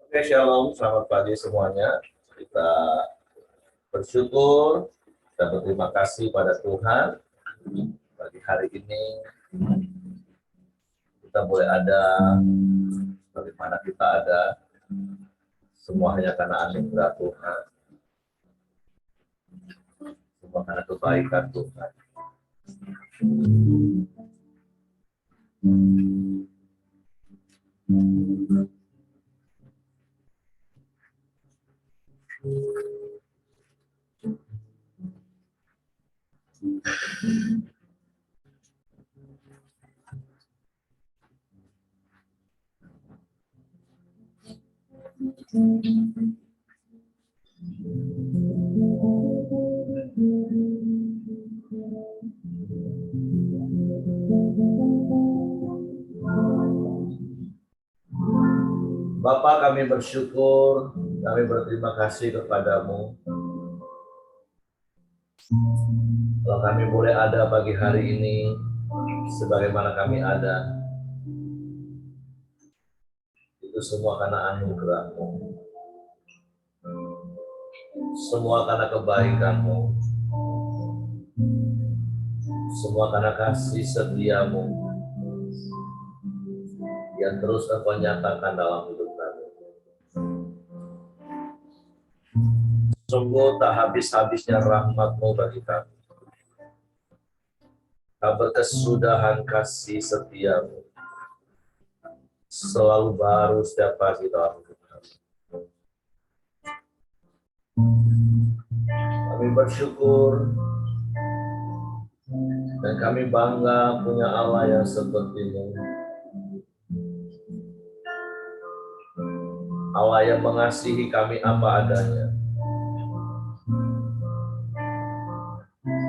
Oke, shalom, selamat pagi semuanya. Kita bersyukur dan berterima kasih pada Tuhan. Pagi hari ini kita boleh ada, bagaimana kita ada, semua hanya karena anugerah Tuhan. Semua karena kebaikan Tuhan. Bapa, kami bersyukur, kami berterima kasih kepadamu. Kalau kami boleh ada pagi hari ini, sebagaimana kami ada, itu semua karena anugerah-Mu. Semua karena kebaikan-Mu. Semua karena kasih setia-Mu yang terus Engkau nyatakan dalam hidup kami. Sungguh tak habis-habisnya rahmat-Mu bagi kami. Tak berkesudahan kasih setia-Mu. Selalu baru setiap pagi dalam hidup kami. Kami bersyukur dan kami bangga punya Allah yang seperti-Mu. Allah yang mengasihi kami apa adanya.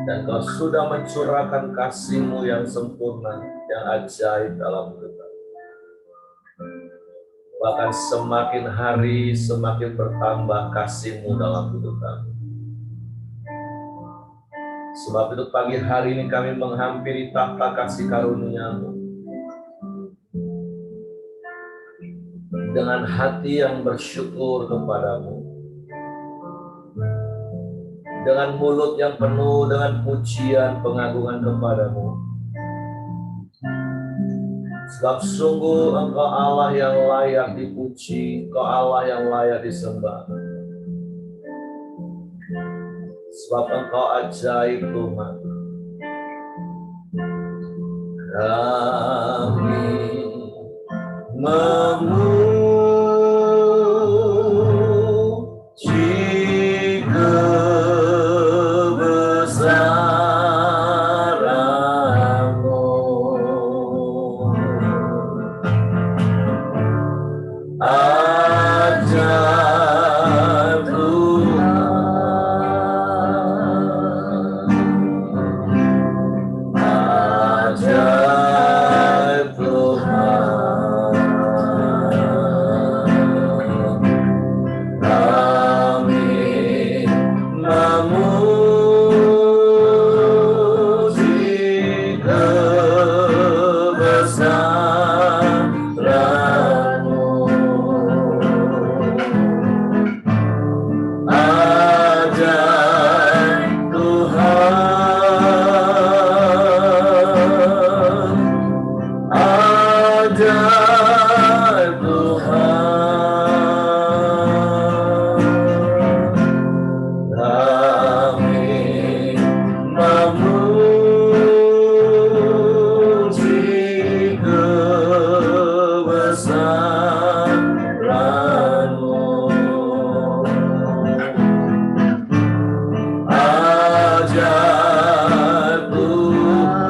Dan Kau sudah mencurahkan kasih-Mu yang sempurna, yang ajaib dalam hidup kami. Bahkan semakin hari semakin bertambah kasih-Mu dalam hidup kami. Sebab itu pagi hari ini kami menghampiri tahta kasih karunia-Mu dengan hati yang bersyukur kepadamu, dengan mulut yang penuh dengan pujian pengagungan kepadamu. Sebab sungguh Engkau Allah yang layak dipuji, Engkau Allah yang layak disembah. Sebab Engkau ajaib Tuhan. Kami memuji kebesaran-Mu. Ajaib Tuhan. Ajaib Tuhan. Kami memuji kebesaran-Mu. Ajaib Tuhan. Ajaib Tuhan. Kami memuji kebesaran-Mu. Ajaib Tuhan.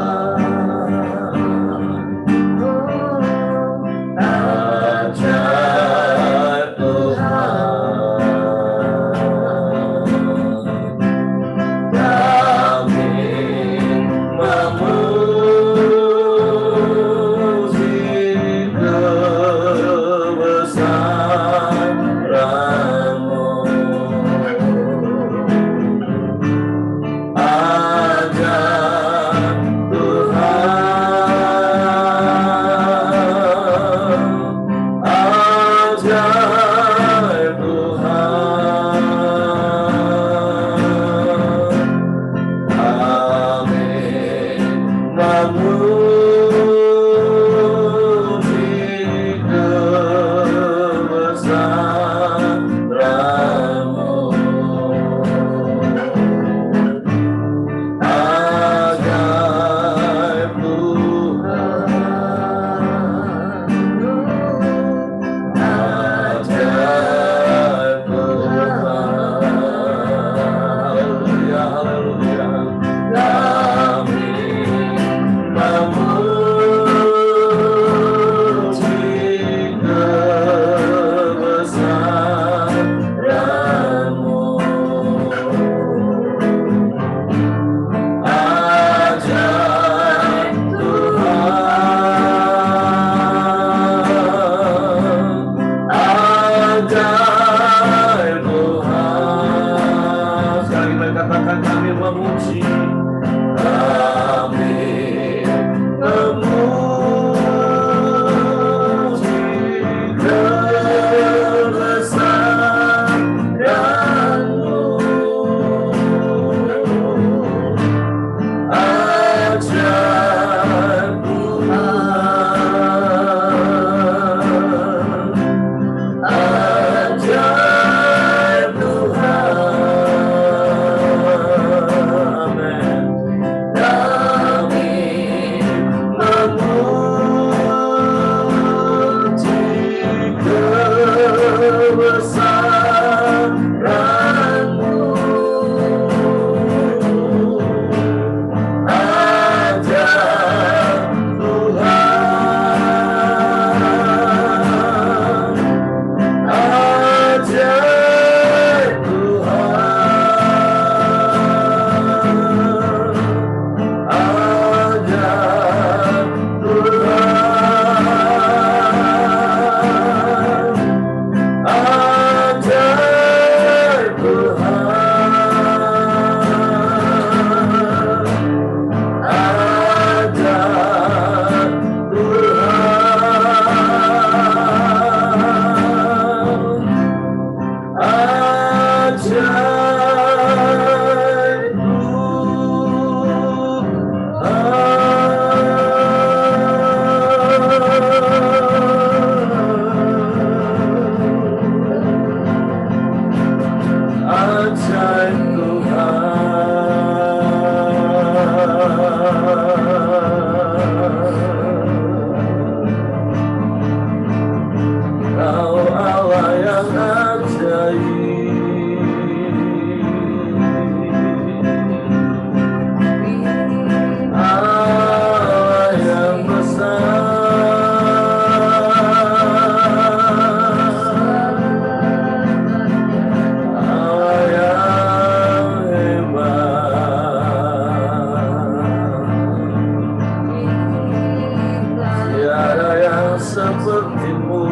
seperti-Mu.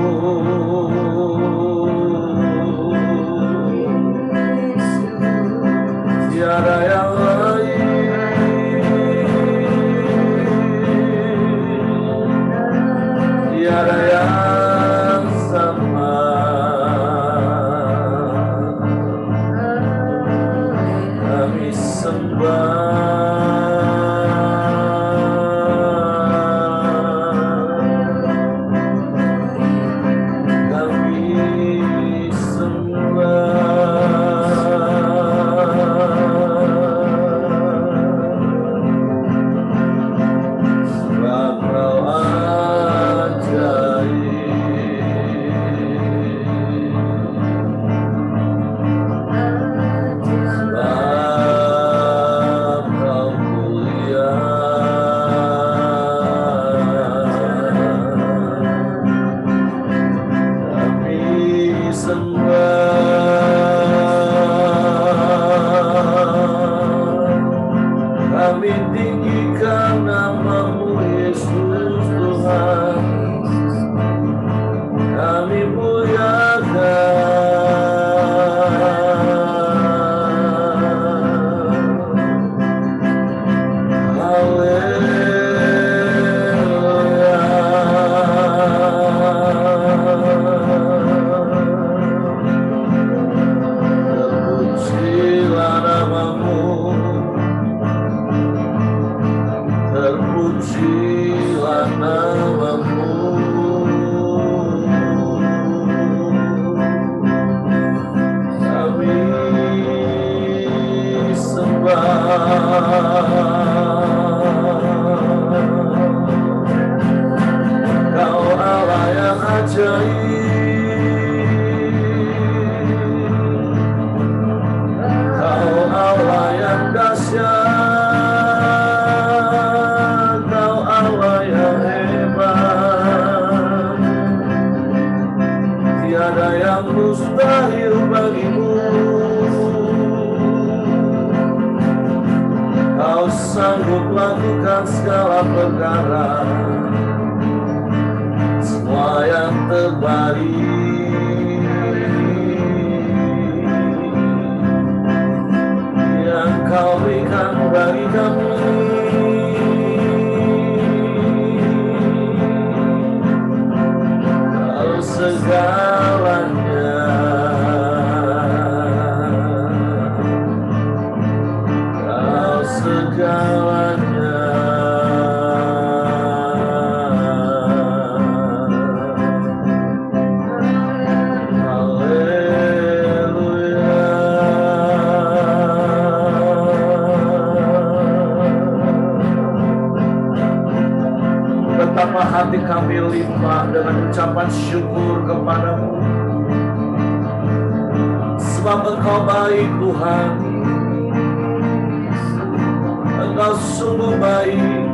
Tiada yang lain, tiada yang sama. Kami tinggikan nama-Mu Yesus Tuhan, kami muliakan. Haleluya. Terpujilah nama-Mu, terpujilah nama-Mu. Kami sembah. Kau Allah yang ajaib, Kau Allah yang dahsyat, Kau Allah yang hebat. Tiada yang mustahil bagi-Mu. Kau sanggup lakukan segala perkara, semua yang terbaik yang Kau berikan bagi kami. Kau segalanya, Kau segalanya. Betapa hati kami limpah dengan ucapan syukur kepada-Mu, sebab Engkau baik Tuhan. Engkau sungguh baik,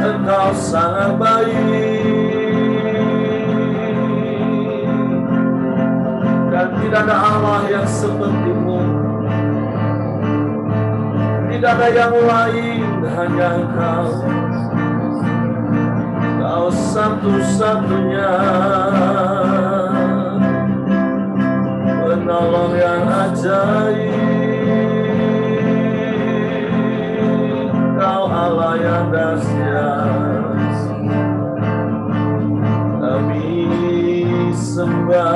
Engkau sangat baik, dan tidak ada Allah yang seperti-Mu. Tidak ada yang lain, hanya Engkau. Kau satu-satunya penolong yang ajaib, Kau Allah yang dahsyat. Kami sembah,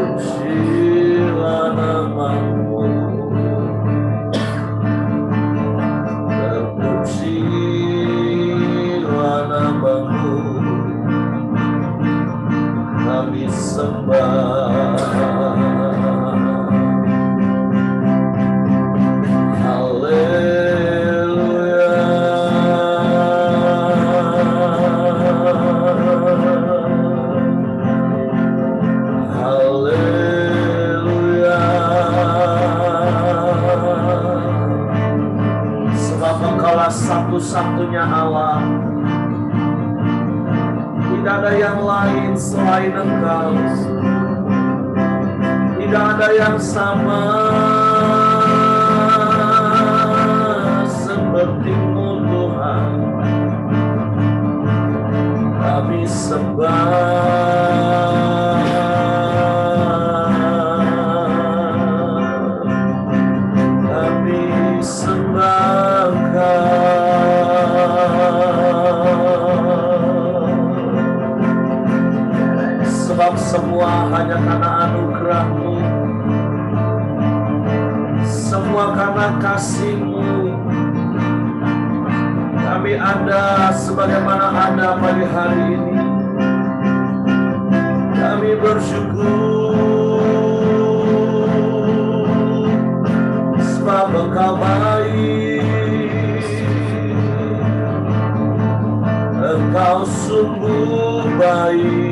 terpujilah nama-Mu, terpujilah nama-Mu. Kami sembah. satu-satunya Allah Tidak ada yang lain selain Engkau. Tidak ada yang sama seperti-Mu Tuhan. Kami sembah, kami sembah Engkau. Sebab semua hanya karena anugerah-Mu, semua karena kasih-Mu. Kami ada sebagaimana ada pagi hari ini. Kami bersyukur sebab Engkau baik. Engkau sungguh baik.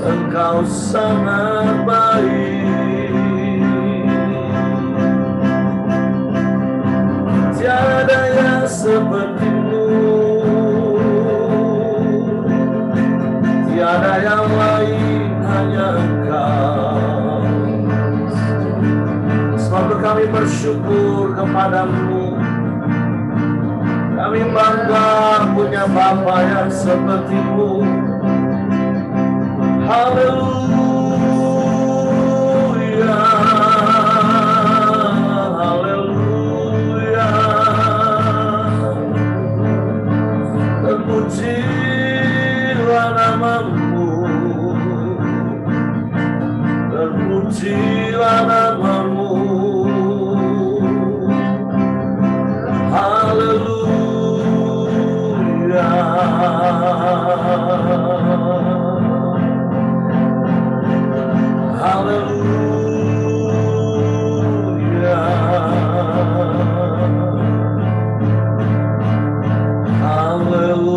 Engkau sangat baik. Tiada yang seperti-Mu, tiada yang lain, hanya Engkau. Sebab kami bersyukur kepada-Mu. Kami bangga punya Bapa yang seperti-Mu. Haleluya. Terpujilah nama-Mu, terpujilah nama-Mu. Haleluya. Haleluya. Haleluya.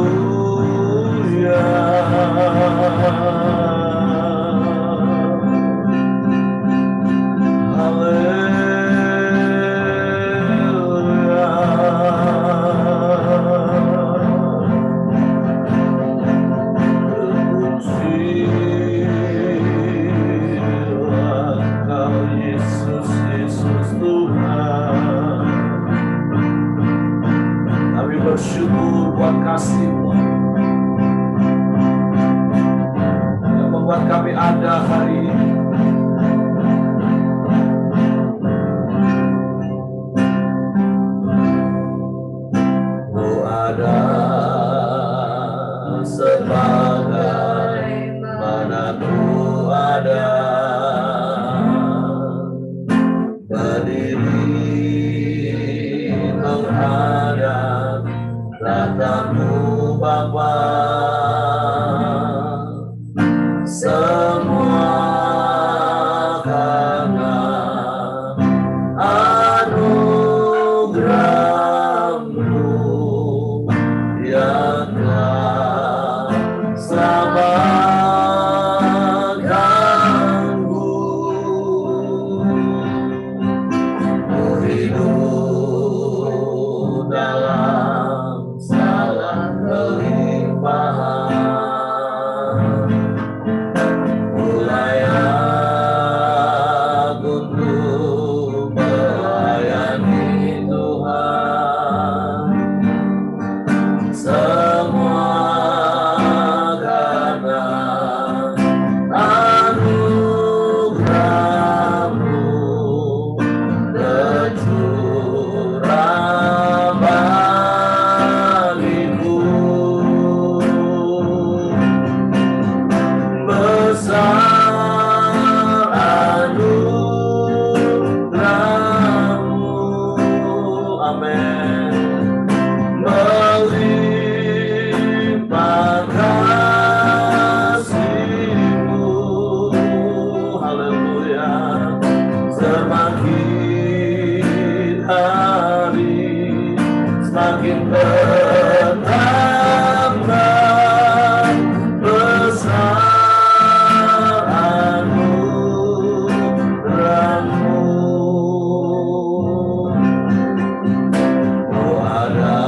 Bersyukur buat kasih-Mu yang membuat kami ada hari ini. Ku ada sebagaimana Ku ada, berdiri menghadap tahta-Mu Bapa. Semua karena anugerah-Mu yang telah selamatkanku. Ku hidup dalam salah kelimpahan. Mulai aku untuk melayani Tuhan. Semua karena anugerah-Mu tercurah bagiku. Besar anugerah-Mu, amin. Melimpah kasih-Mu, haleluya. Semakin hari semakin bertambah besar anugerah-Mu. Oh, ada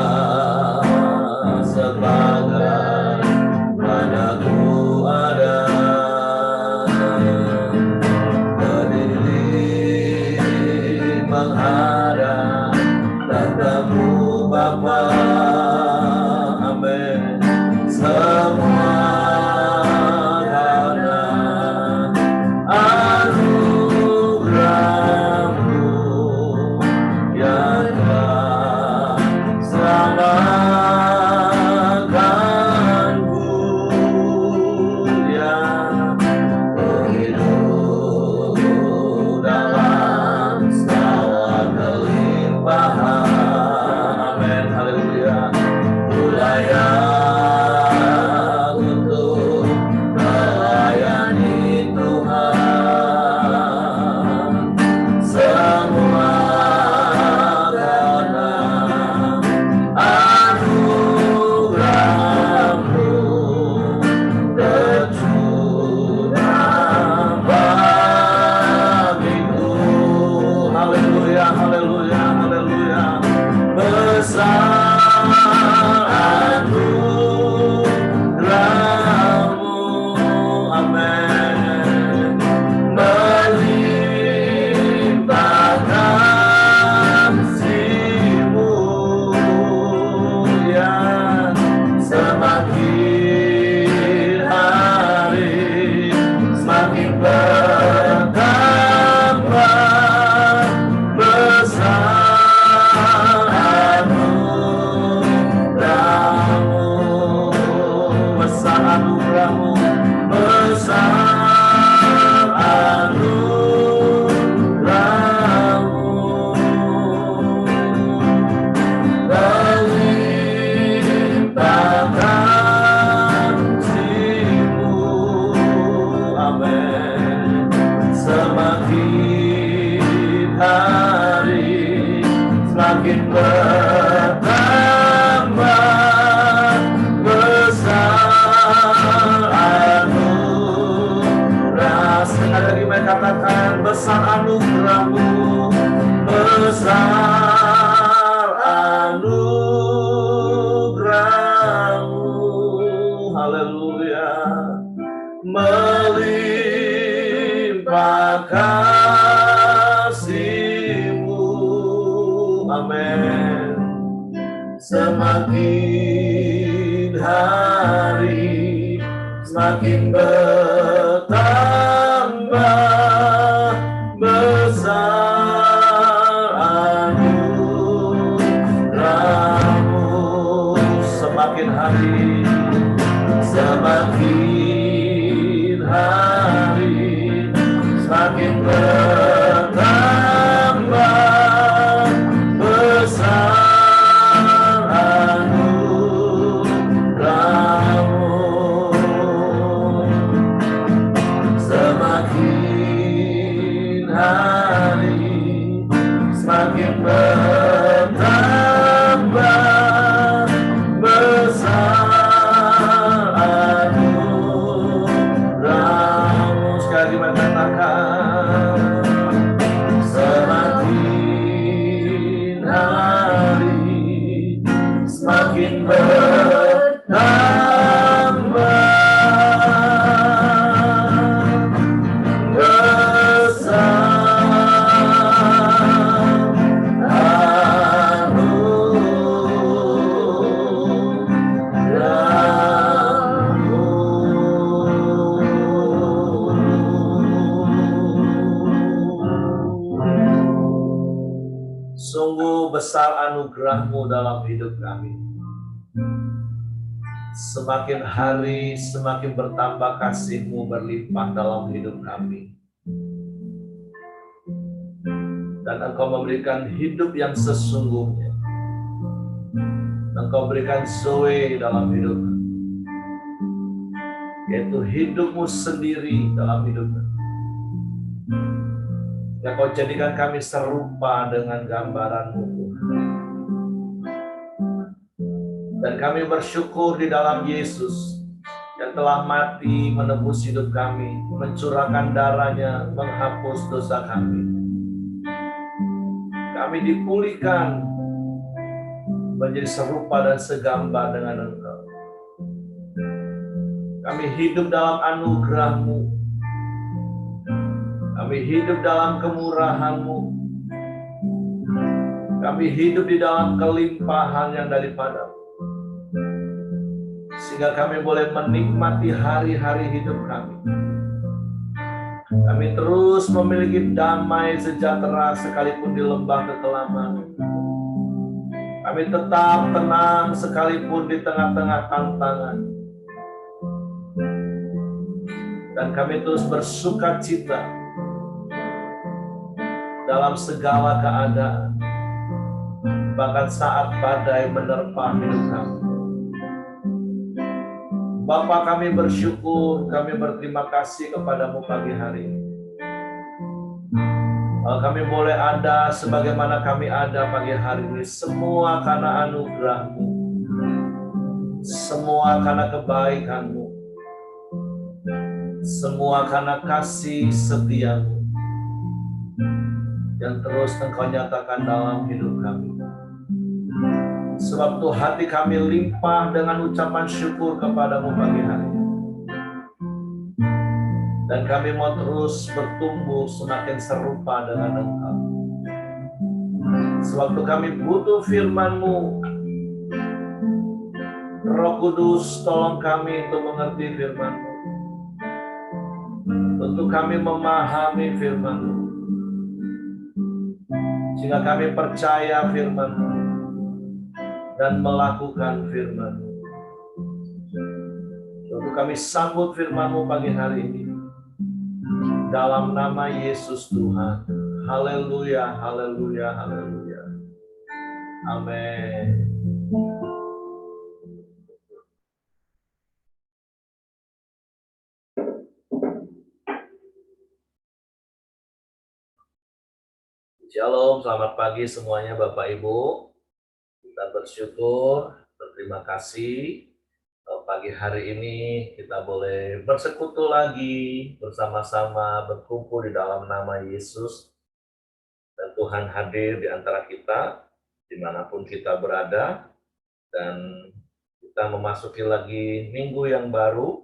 Semakin hari semakin bertambah besar anugerahmu. Semakin hari semakin bertambah besar anugerahmu. Semakin hari semakin bertambah besar anugerahmu. Sekali lagi mari katakan, semakin hari semakin bertambah sungguh besar anugerah-Mu dalam hidup kami. Semakin hari semakin bertambah kasih-Mu berlimpah dalam hidup kami. Dan Engkau memberikan hidup yang sesungguhnya. Engkau berikan Zoe dalam hidup kami, yaitu hidup-Mu sendiri dalam hidup kami. Ya, Kau jadikan kami serupa dengan gambaran-Mu, Tuhan. Dan kami bersyukur di dalam Yesus yang telah mati menebus hidup kami, mencurahkan darahnya, menghapus dosa kami. Kami dipulihkan menjadi serupa dan segambar dengan Engkau. Kami hidup dalam anugerah-Mu. Kami hidup dalam kemurahan-Mu. Kami hidup di dalam kelimpahan yang daripada-Mu. Sehingga kami boleh menikmati hari-hari hidup kami. Kami terus memiliki damai sejahtera sekalipun di lembah kekelaman. Kami tetap tenang sekalipun di tengah-tengah tantangan. Dan kami terus bersukacita dalam segala keadaan, bahkan saat badai menerpa hidup kami. Bapa, kami bersyukur, kami berterima kasih kepadamu pagi hari ini. Kami boleh ada sebagaimana kami ada pagi hari ini, semua karena anugerah-Mu, semua karena kebaikan-Mu, semua karena kasih setia-Mu yang terus Engkau nyatakan dalam hidup kami. Sebab itu hati kami limpah dengan ucapan syukur kepadamu pagi hari ini. Dan kami mau terus bertumbuh semakin serupa dengan Engkau. Sebab itu kami butuh firman-Mu. Roh Kudus, tolong kami untuk mengerti firman-Mu. Untuk kami memahami firman-Mu. Sehingga kami percaya firman-Mu dan melakukan firman-Mu. Untuk kami sambut firman-Mu pagi hari ini. Dalam nama Yesus Tuhan. Haleluya, haleluya, haleluya. Amin. Shalom, selamat pagi semuanya Bapak Ibu. Kita bersyukur, berterima kasih pagi hari ini kita boleh bersekutu lagi bersama-sama, berkumpul di dalam nama Yesus. Dan Tuhan hadir di antara kita, dimanapun kita berada. Dan kita memasuki lagi minggu yang baru.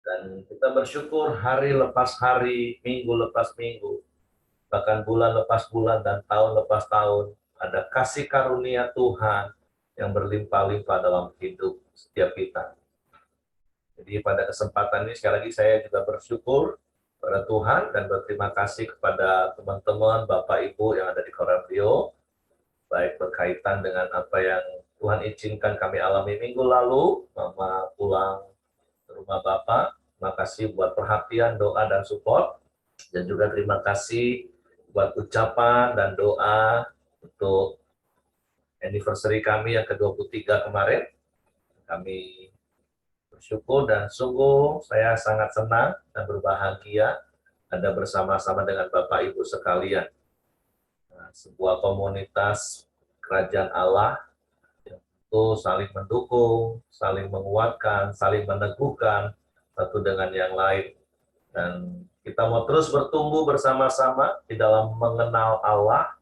Dan kita bersyukur hari lepas hari, minggu lepas minggu, bahkan bulan lepas bulan dan tahun lepas tahun. Ada kasih karunia Tuhan yang berlimpah-limpah dalam hidup setiap kita. Jadi pada kesempatan ini sekali lagi saya juga bersyukur pada Tuhan dan berterima kasih kepada teman-teman, Bapak Ibu yang ada di Koramdio, baik berkaitan dengan apa yang Tuhan izinkan kami alami minggu lalu, Mama pulang ke rumah Bapak. Terima kasih buat perhatian, doa, dan support. Dan juga terima kasih buat ucapan dan doa untuk anniversary kami yang ke-23 kemarin. Kami bersyukur dan sungguh saya sangat senang dan berbahagia ada bersama-sama dengan Bapak Ibu sekalian. Nah, sebuah komunitas kerajaan Allah yang itu saling mendukung, saling menguatkan, saling meneguhkan satu dengan yang lain. Dan kita mau terus bertumbuh bersama-sama di dalam mengenal Allah,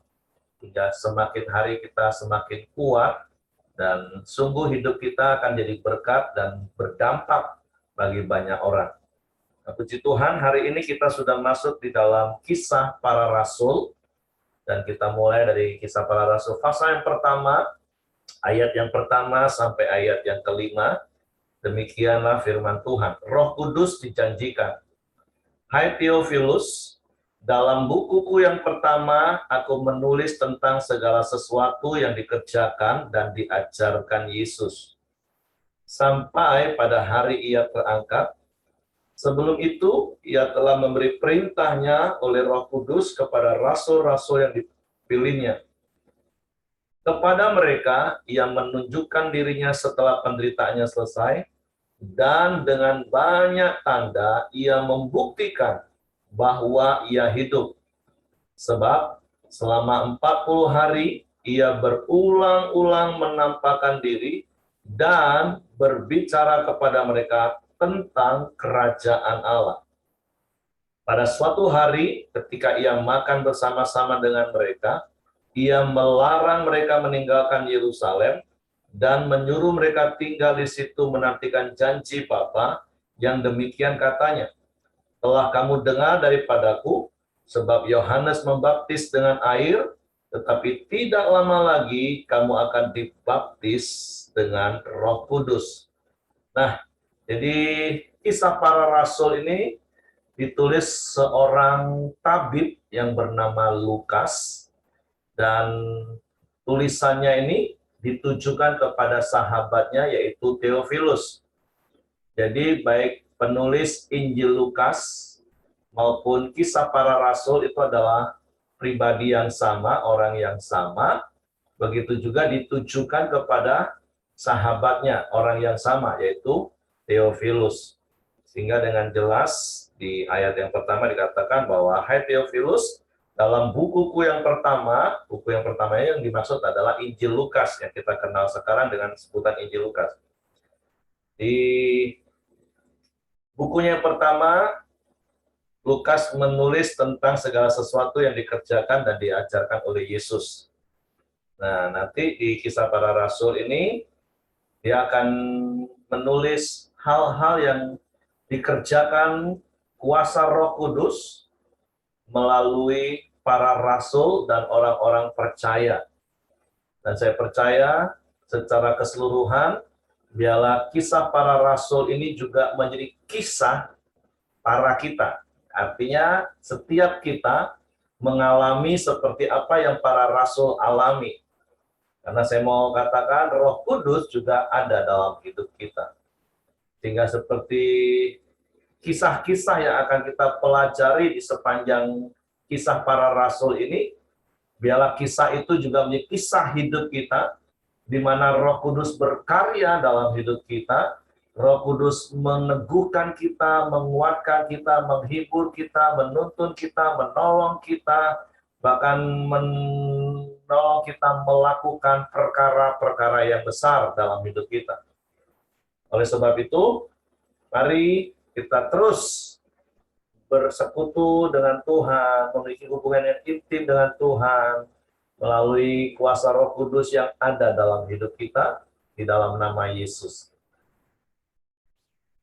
hingga semakin hari kita semakin kuat, dan sungguh hidup kita akan jadi berkat dan berdampak bagi banyak orang. Nah, puji Tuhan, hari ini kita sudah masuk di dalam Kisah Para Rasul, dan kita mulai dari Kisah Para Rasul pasal yang pertama, ayat yang pertama sampai ayat yang kelima. Demikianlah firman Tuhan. Roh Kudus dijanjikan. Hai Theophilus, dalam bukuku yang pertama, aku menulis tentang segala sesuatu yang dikerjakan dan diajarkan Yesus, sampai pada hari ia terangkat. Sebelum itu, ia telah memberi perintahnya oleh Roh Kudus kepada rasul-rasul yang dipilihnya. Kepada mereka, ia menunjukkan dirinya setelah penderitaannya selesai, dan dengan banyak tanda ia membuktikan bahwa ia hidup. Sebab selama 40 hari ia berulang-ulang menampakkan diri dan berbicara kepada mereka tentang kerajaan Allah. Pada suatu hari ketika ia makan bersama-sama dengan mereka, ia melarang mereka meninggalkan Yerusalem dan menyuruh mereka tinggal di situ menantikan janji Bapa, yang demikian katanya, telah kamu dengar daripadaku, sebab Yohanes membaptis dengan air, tetapi tidak lama lagi kamu akan dibaptis dengan Roh Kudus. Nah, jadi Kisah Para Rasul ini ditulis seorang tabib yang bernama Lukas, dan tulisannya ini ditujukan kepada sahabatnya yaitu Theophilus. Jadi baik penulis Injil Lukas maupun Kisah Para Rasul itu adalah pribadi yang sama, orang yang sama. Begitu juga ditujukan kepada sahabatnya, orang yang sama, yaitu Theophilus. Sehingga dengan jelas di ayat yang pertama dikatakan bahwa, hai Theophilus, dalam bukuku yang pertama, buku yang pertama yang dimaksud adalah Injil Lukas, yang kita kenal sekarang dengan sebutan Injil Lukas. Di bukunya yang pertama, Lukas menulis tentang segala sesuatu yang dikerjakan dan diajarkan oleh Yesus. Nah, nanti di Kisah Para Rasul ini, dia akan menulis hal-hal yang dikerjakan kuasa Roh Kudus melalui para rasul dan orang-orang percaya. Dan saya percaya secara keseluruhan, biarlah Kisah Para Rasul ini juga menjadi kisah para kita. Artinya setiap kita mengalami seperti apa yang para rasul alami. Karena saya mau katakan Roh Kudus juga ada dalam hidup kita. Sehingga seperti kisah-kisah yang akan kita pelajari di sepanjang Kisah Para Rasul ini, biarlah kisah itu juga menjadi kisah hidup kita, di mana Roh Kudus berkarya dalam hidup kita. Roh Kudus meneguhkan kita, menguatkan kita, menghibur kita, menuntun kita, menolong kita, bahkan menolong kita melakukan perkara-perkara yang besar dalam hidup kita. Oleh sebab itu, mari kita terus bersekutu dengan Tuhan, memiliki hubungan yang intim dengan Tuhan, melalui kuasa Roh Kudus yang ada dalam hidup kita, di dalam nama Yesus.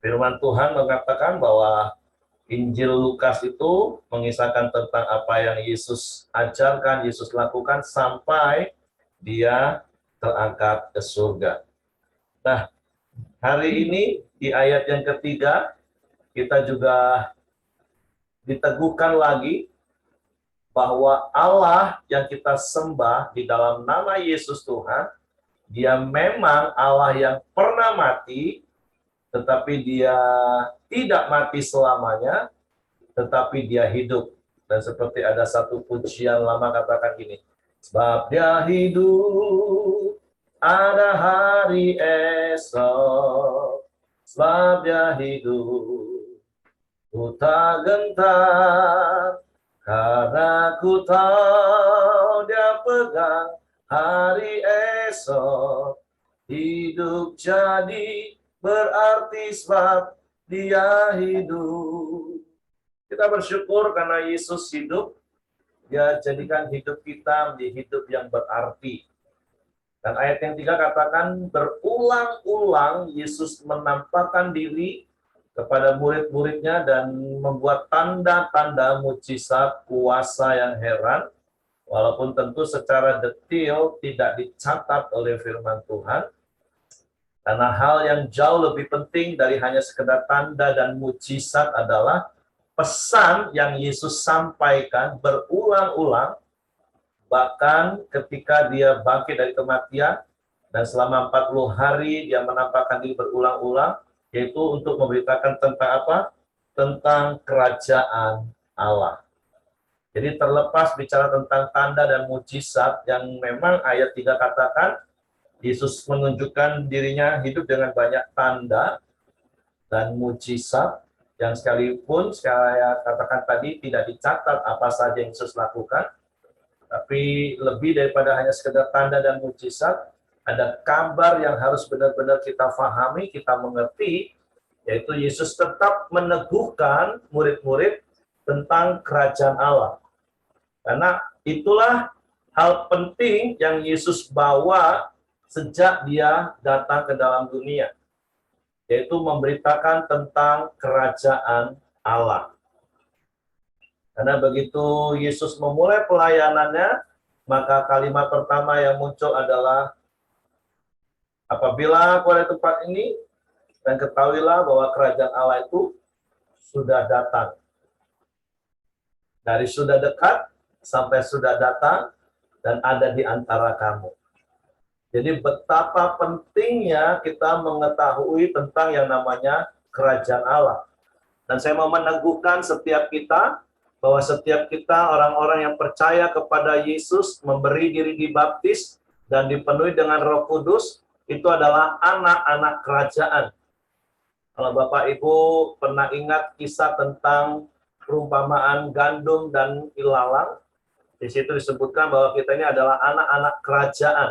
Firman Tuhan mengatakan bahwa Injil Lukas itu mengisahkan tentang apa yang Yesus ajarkan, Yesus lakukan sampai dia terangkat ke surga. Nah, hari ini di ayat yang ketiga, kita juga diteguhkan lagi bahwa Allah yang kita sembah di dalam nama Yesus Tuhan, Dia memang Allah yang pernah mati, tetapi Dia tidak mati selamanya, tetapi Dia hidup. Dan seperti ada satu pujian lama katakan gini, sebab Dia hidup, ada hari esok, sebab Dia hidup, ku tak gentar, karena ku tahu Dia pegang hari esok. Hidup jadi berarti sebab Dia hidup. Kita bersyukur karena Yesus hidup, Dia jadikan hidup kita menjadi hidup yang berarti. Dan ayat yang 3 katakan, berulang-ulang Yesus menampakkan diri kepada murid-muridnya dan membuat tanda-tanda mujizat kuasa yang heran, walaupun tentu secara detail tidak dicatat oleh firman Tuhan, karena hal yang jauh lebih penting dari hanya sekedar tanda dan mujizat adalah pesan yang Yesus sampaikan berulang-ulang, bahkan ketika Dia bangkit dari kematian, dan selama 40 hari Dia menampakkan diri berulang-ulang, yaitu untuk memberitakan tentang apa? Tentang kerajaan Allah. Jadi terlepas bicara tentang tanda dan mujizat yang memang ayat 3 katakan, Yesus menunjukkan dirinya hidup dengan banyak tanda dan mujizat, yang sekalipun saya katakan tadi tidak dicatat apa saja yang Yesus lakukan, tapi lebih daripada hanya sekedar tanda dan mujizat, ada kabar yang harus benar-benar kita fahami, kita mengerti, yaitu Yesus tetap meneguhkan murid-murid tentang kerajaan Allah. Karena itulah hal penting yang Yesus bawa sejak Dia datang ke dalam dunia, yaitu memberitakan tentang kerajaan Allah. Karena begitu Yesus memulai pelayanannya, maka kalimat pertama yang muncul adalah, apabila aku ada di tempat ini, dan ketahuilah bahwa kerajaan Allah itu sudah datang. Dari sudah dekat sampai sudah datang dan ada di antara kamu. Jadi betapa pentingnya kita mengetahui tentang yang namanya kerajaan Allah. Dan saya mau meneguhkan setiap kita, bahwa setiap kita orang-orang yang percaya kepada Yesus, memberi diri dibaptis, dan dipenuhi dengan Roh Kudus, itu adalah anak-anak kerajaan. Kalau Bapak Ibu pernah ingat kisah tentang perumpamaan gandum dan ilalang, di situ disebutkan bahwa kita ini adalah anak-anak kerajaan.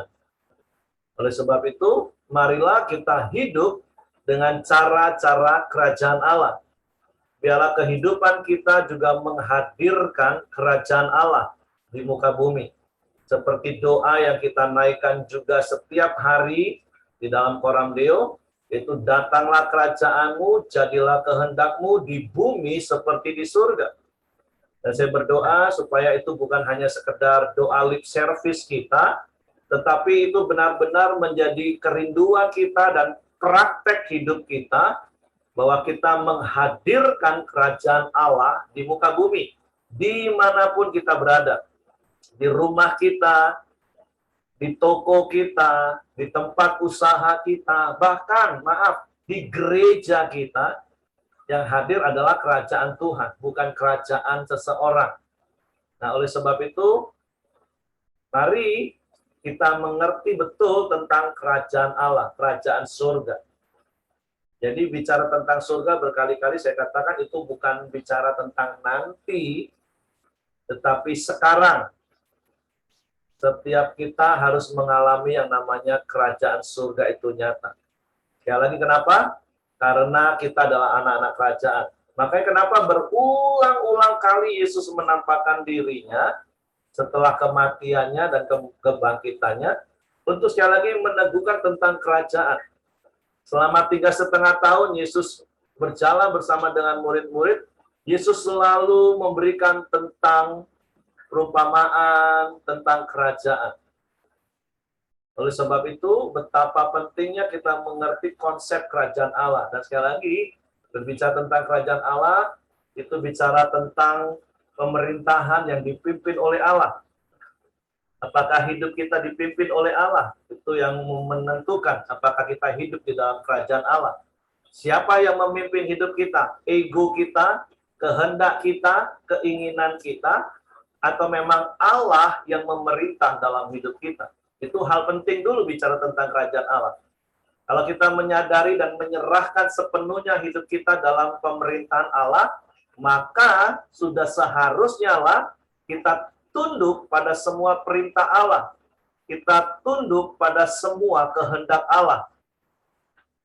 Oleh sebab itu, marilah kita hidup dengan cara-cara kerajaan Allah. Biarlah kehidupan kita juga menghadirkan kerajaan Allah di muka bumi. Seperti doa yang kita naikkan juga setiap hari di dalam Koram Deo, itu datanglah kerajaanmu, jadilah kehendakmu di bumi seperti di surga. Dan saya berdoa supaya itu bukan hanya sekedar doa lip service kita, tetapi itu benar-benar menjadi kerinduan kita dan praktek hidup kita, bahwa kita menghadirkan kerajaan Allah di muka bumi, dimanapun kita berada. Di rumah kita, di toko kita, di tempat usaha kita, bahkan, di gereja kita, yang hadir adalah kerajaan Tuhan, bukan kerajaan seseorang. Nah, oleh sebab itu, mari kita mengerti betul tentang kerajaan Allah, kerajaan surga. Jadi bicara tentang surga berkali-kali saya katakan itu bukan bicara tentang nanti, tetapi sekarang. Setiap kita harus mengalami yang namanya kerajaan surga itu nyata. Sekali lagi kenapa? Karena kita adalah anak-anak kerajaan. Makanya kenapa berulang-ulang kali Yesus menampakkan dirinya setelah kematiannya dan kebangkitannya, untuk sekali lagi meneguhkan tentang kerajaan. Selama 3,5 tahun Yesus berjalan bersama dengan murid-murid, Yesus selalu memberikan tentang perumpamaan tentang kerajaan. Oleh sebab itu, betapa pentingnya kita mengerti konsep kerajaan Allah. Dan sekali lagi, berbicara tentang kerajaan Allah, itu bicara tentang pemerintahan yang dipimpin oleh Allah. Apakah hidup kita dipimpin oleh Allah? Itu yang menentukan apakah kita hidup di dalam kerajaan Allah. Siapa yang memimpin hidup kita? Ego kita, kehendak kita, keinginan kita, atau memang Allah yang memerintah dalam hidup kita? Itu hal penting dulu bicara tentang kerajaan Allah. Kalau kita menyadari dan menyerahkan sepenuhnya hidup kita dalam pemerintahan Allah, maka sudah seharusnya lah kita tunduk pada semua perintah Allah. Kita tunduk pada semua kehendak Allah.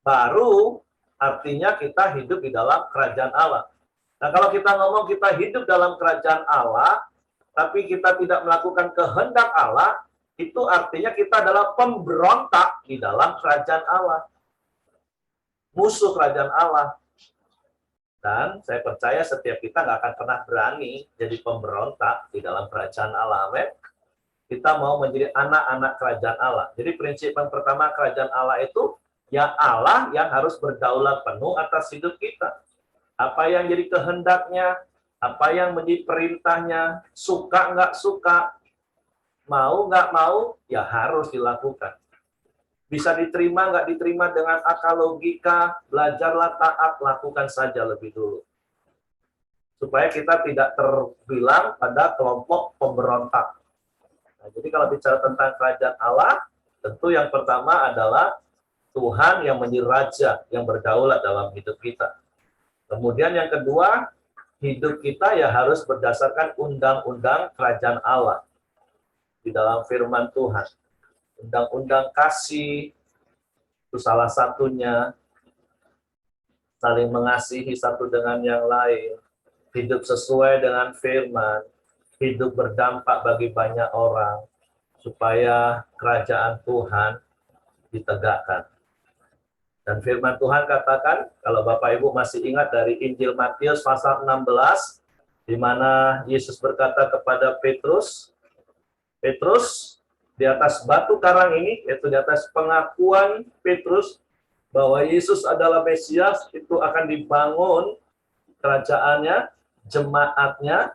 Baru artinya kita hidup di dalam kerajaan Allah. Nah, kalau kita ngomong kita hidup dalam kerajaan Allah, tapi kita tidak melakukan kehendak Allah, itu artinya kita adalah pemberontak di dalam kerajaan Allah. Musuh kerajaan Allah. Dan saya percaya setiap kita nggak akan pernah berani jadi pemberontak di dalam kerajaan Allah. Amin. Kita mau menjadi anak-anak kerajaan Allah. Jadi prinsip yang pertama kerajaan Allah itu, ya Allah yang harus berdaulat penuh atas hidup kita. Apa yang jadi kehendaknya, apa yang menjadi perintahnya, suka nggak suka, mau nggak mau, ya harus dilakukan. Bisa diterima, nggak diterima dengan akal logika, belajarlah taat, lakukan saja lebih dulu. Supaya kita tidak terbilang pada kelompok pemberontak. Nah, jadi kalau bicara tentang kerajaan Allah, tentu yang pertama adalah Tuhan yang menjadi raja, yang berdaulat dalam hidup kita. Kemudian yang kedua, hidup kita ya harus berdasarkan undang-undang kerajaan Allah. Di dalam firman Tuhan. Undang-undang kasih, itu salah satunya, saling mengasihi satu dengan yang lain, hidup sesuai dengan firman, hidup berdampak bagi banyak orang, supaya kerajaan Tuhan ditegakkan. Dan firman Tuhan katakan, kalau Bapak Ibu masih ingat dari Injil Matius pasal 16, di mana Yesus berkata kepada Petrus, di atas batu karang ini, yaitu di atas pengakuan Petrus bahwa Yesus adalah Mesias, itu akan dibangun kerajaannya, jemaatnya,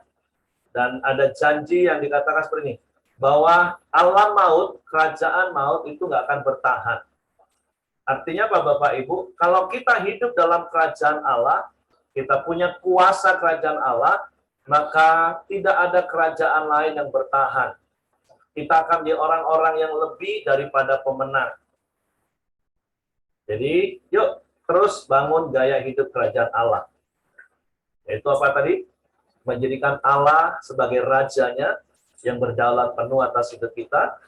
dan ada janji yang dikatakan seperti ini, bahwa alam maut, kerajaan maut itu nggak akan bertahan. Artinya apa Bapak Ibu? Kalau kita hidup dalam kerajaan Allah, kita punya kuasa kerajaan Allah, maka tidak ada kerajaan lain yang bertahan. Kita akan menjadi orang-orang yang lebih daripada pemenang. Jadi, yuk terus bangun gaya hidup kerajaan Allah. Yaitu apa tadi? Menjadikan Allah sebagai rajanya yang berdaulat penuh atas hidup kita,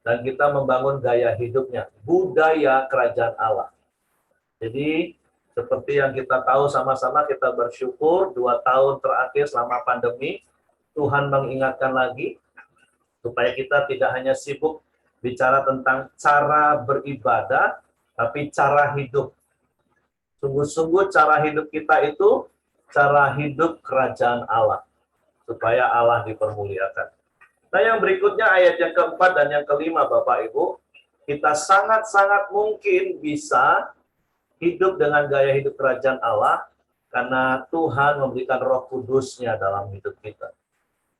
dan kita membangun gaya hidupnya, budaya kerajaan Allah. Jadi, seperti yang kita tahu sama-sama, kita bersyukur 2 tahun terakhir selama pandemi, Tuhan mengingatkan lagi, supaya kita tidak hanya sibuk bicara tentang cara beribadah, tapi cara hidup. Sungguh-sungguh cara hidup kita itu cara hidup kerajaan Allah, supaya Allah dipermuliakan. Nah, yang berikutnya ayat yang keempat dan yang kelima, Bapak Ibu, kita sangat-sangat mungkin bisa hidup dengan gaya hidup kerajaan Allah, karena Tuhan memberikan Roh Kudus-Nya dalam hidup kita.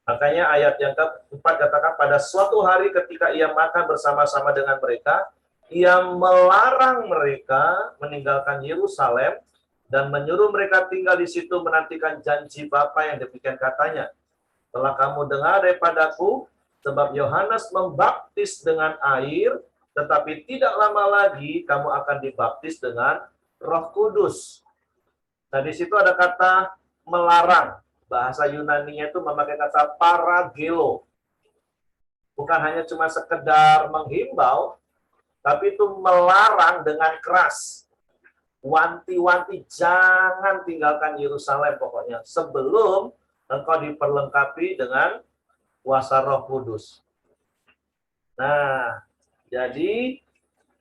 Makanya ayat yang keempat katakan, pada suatu hari ketika ia makan bersama-sama dengan mereka, ia melarang mereka meninggalkan Yerusalem dan menyuruh mereka tinggal di situ menantikan janji Bapa yang demikian katanya. Telah kamu dengar daripadaku, sebab Yohanes membaptis dengan air, tetapi tidak lama lagi kamu akan dibaptis dengan Roh Kudus. Nah, di situ ada kata melarang. Bahasa Yunani-nya itu memakai kata paragelo. Bukan hanya cuma sekedar menghimbau, tapi itu melarang dengan keras. Wanti-wanti jangan tinggalkan Yerusalem pokoknya, sebelum engkau diperlengkapi dengan kuasa Roh Kudus. Nah, jadi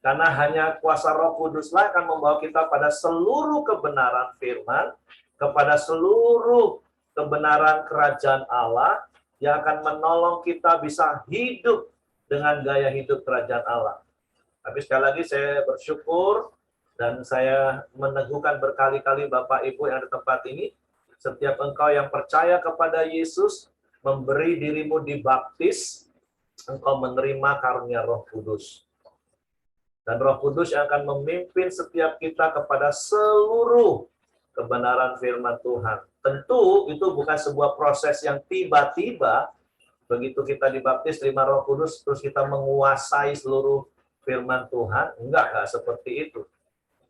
karena hanya kuasa Roh Kuduslah akan membawa kita pada seluruh kebenaran firman, kepada seluruh kebenaran kerajaan Allah, yang akan menolong kita bisa hidup dengan gaya hidup kerajaan Allah. Tapi sekali lagi saya bersyukur dan saya meneguhkan berkali-kali Bapak Ibu yang ada di tempat ini, setiap engkau yang percaya kepada Yesus, memberi dirimu dibaptis, engkau menerima karunia Roh Kudus. Dan Roh Kudus yang akan memimpin setiap kita kepada seluruh kebenaran firman Tuhan. Tentu itu bukan sebuah proses yang tiba-tiba, begitu kita dibaptis, terima Roh Kudus, terus kita menguasai seluruh firman Tuhan. Enggak seperti itu.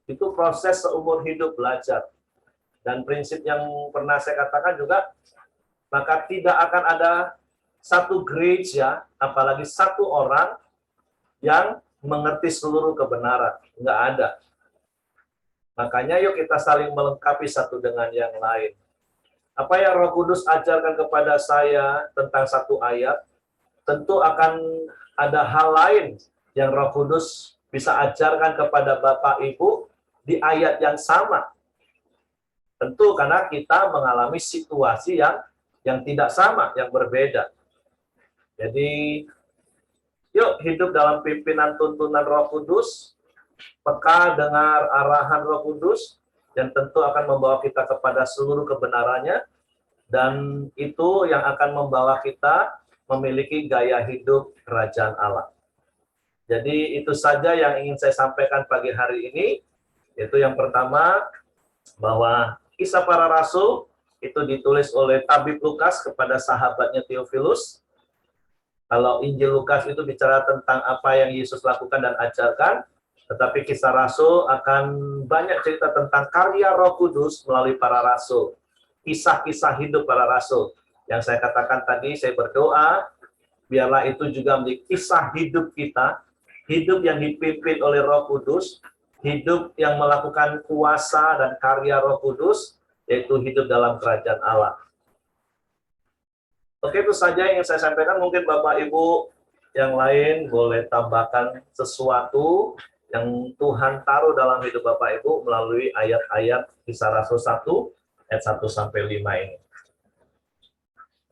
Itu proses seumur hidup belajar. Dan prinsip yang pernah saya katakan juga, maka tidak akan ada satu gereja, apalagi satu orang yang mengerti seluruh kebenaran. Enggak ada. Makanya yuk kita saling melengkapi satu dengan yang lain. Apa yang Roh Kudus ajarkan kepada saya tentang satu ayat, tentu akan ada hal lain yang Roh Kudus bisa ajarkan kepada Bapak Ibu di ayat yang sama. Tentu karena kita mengalami situasi yang tidak sama, yang berbeda. Jadi, yuk hidup dalam pimpinan tuntunan Roh Kudus, peka dengar arahan Roh Kudus, yang tentu akan membawa kita kepada seluruh kebenarannya, dan itu yang akan membawa kita memiliki gaya hidup kerajaan Allah. Jadi itu saja yang ingin saya sampaikan pagi hari ini, yaitu yang pertama, bahwa Kisah Para Rasul itu ditulis oleh Tabib Lukas kepada sahabatnya Theophilus. Kalau Injil Lukas itu bicara tentang apa yang Yesus lakukan dan ajarkan, tetapi Kisah Rasul akan banyak cerita tentang karya Roh Kudus melalui para rasul. Kisah-kisah hidup para rasul. Yang saya katakan tadi, saya berdoa, biarlah itu juga menjadi kisah hidup kita, hidup yang dipimpin oleh Roh Kudus, hidup yang melakukan kuasa dan karya Roh Kudus, yaitu hidup dalam kerajaan Allah. Oke, itu saja yang saya sampaikan. Mungkin Bapak Ibu yang lain boleh tambahkan sesuatu yang Tuhan taruh dalam hidup Bapak Ibu melalui ayat-ayat Kisah Rasul 1, ayat 1-5 ini.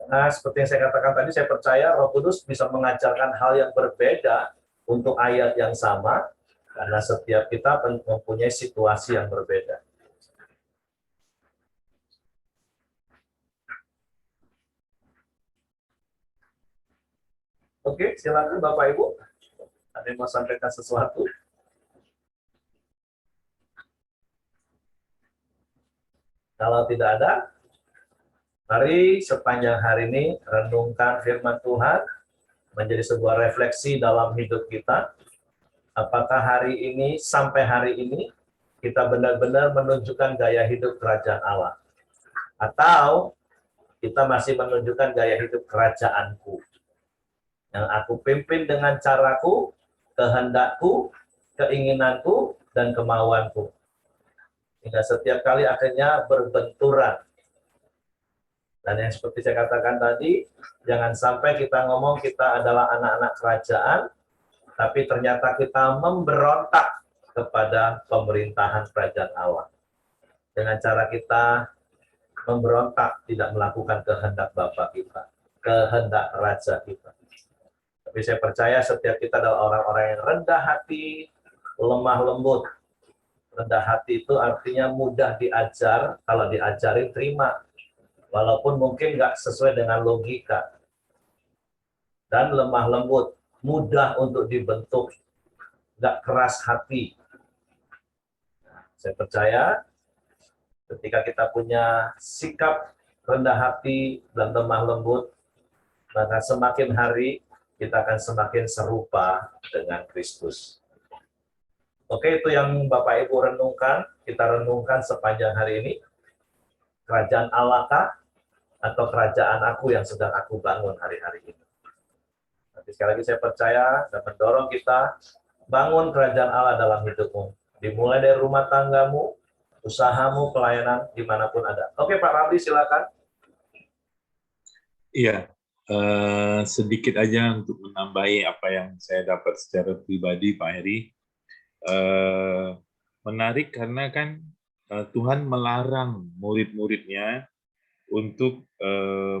Nah, seperti yang saya katakan tadi, saya percaya Roh Kudus bisa mengajarkan hal yang berbeda untuk ayat yang sama, karena setiap kita mempunyai situasi yang berbeda. Oke, silakan Bapak Ibu. Ada yang mau sampaikan sesuatu? Kalau tidak ada, mari sepanjang hari ini renungkan firman Tuhan menjadi sebuah refleksi dalam hidup kita. Apakah hari ini, sampai hari ini, kita benar-benar menunjukkan gaya hidup kerajaan Allah? Atau kita masih menunjukkan gaya hidup kerajaanku? Yang aku pimpin dengan caraku, kehendakku, keinginanku, dan kemauanku. Hingga setiap kali akhirnya berbenturan. Dan yang seperti saya katakan tadi, jangan sampai kita ngomong kita adalah anak-anak kerajaan, tapi ternyata kita memberontak kepada pemerintahan kerajaan Allah. Dengan cara kita memberontak, tidak melakukan kehendak Bapa kita, kehendak Raja kita. Tapi saya percaya setiap kita adalah orang-orang yang rendah hati, lemah lembut. Rendah hati itu artinya mudah diajar, kalau diajarin terima. Walaupun mungkin nggak sesuai dengan logika. Dan lemah lembut, mudah untuk dibentuk, nggak keras hati. Saya percaya ketika kita punya sikap rendah hati dan lemah lembut, maka semakin hari kita akan semakin serupa dengan Kristus. Oke, itu yang Bapak Ibu renungkan, kita renungkan sepanjang hari ini. Kerajaan Allah kah? Atau kerajaan aku yang sedang aku bangun hari-hari ini? Nanti sekali lagi saya percaya dan mendorong kita bangun kerajaan Allah dalam hidupmu. Dimulai dari rumah tanggamu, usahamu, pelayanan, dimanapun ada. Oke, Pak Ramli, silakan. Iya, sedikit aja untuk menambahi apa yang saya dapat secara pribadi, Pak Heri. Menarik karena kan Tuhan melarang murid-muridnya untuk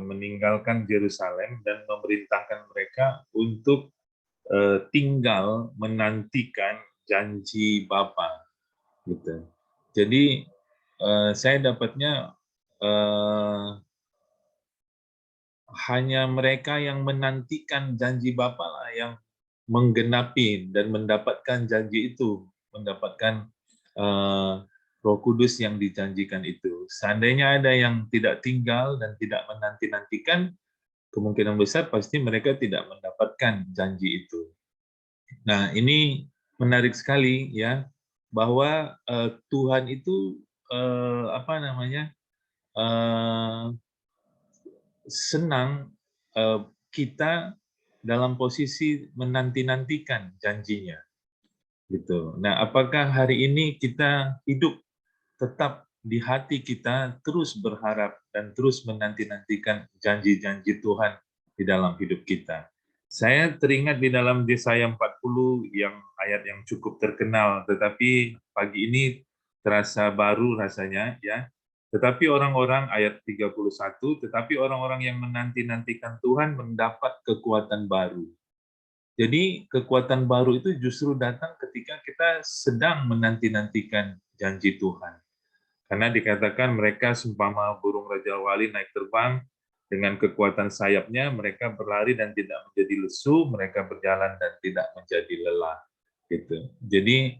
meninggalkan Yerusalem dan memerintahkan mereka untuk tinggal menantikan janji Bapa, gitu. Jadi saya dapatnya hanya mereka yang menantikan janji Bapa lah yang menggenapi dan mendapatkan janji itu, mendapatkan Roh Kudus yang dijanjikan itu. Seandainya ada yang tidak tinggal dan tidak menanti-nantikan, kemungkinan besar pasti mereka tidak mendapatkan janji itu. Nah, ini menarik sekali ya, bahwa Tuhan itu senang kita dalam posisi menanti-nantikan janjinya, gitu. Nah, apakah hari ini kita hidup tetap di hati kita terus berharap dan terus menanti-nantikan janji-janji Tuhan di dalam hidup kita? Saya teringat di dalam Yesaya 40 yang ayat yang cukup terkenal, tetapi pagi ini terasa baru rasanya, ya. Tetapi orang-orang, ayat 31, tetapi orang-orang yang menanti-nantikan Tuhan mendapat kekuatan baru. Jadi kekuatan baru itu justru datang ketika kita sedang menanti-nantikan janji Tuhan. Karena dikatakan mereka seumpama burung Raja Wali naik terbang, dengan kekuatan sayapnya mereka berlari dan tidak menjadi lesu, mereka berjalan dan tidak menjadi lelah. Gitu. Jadi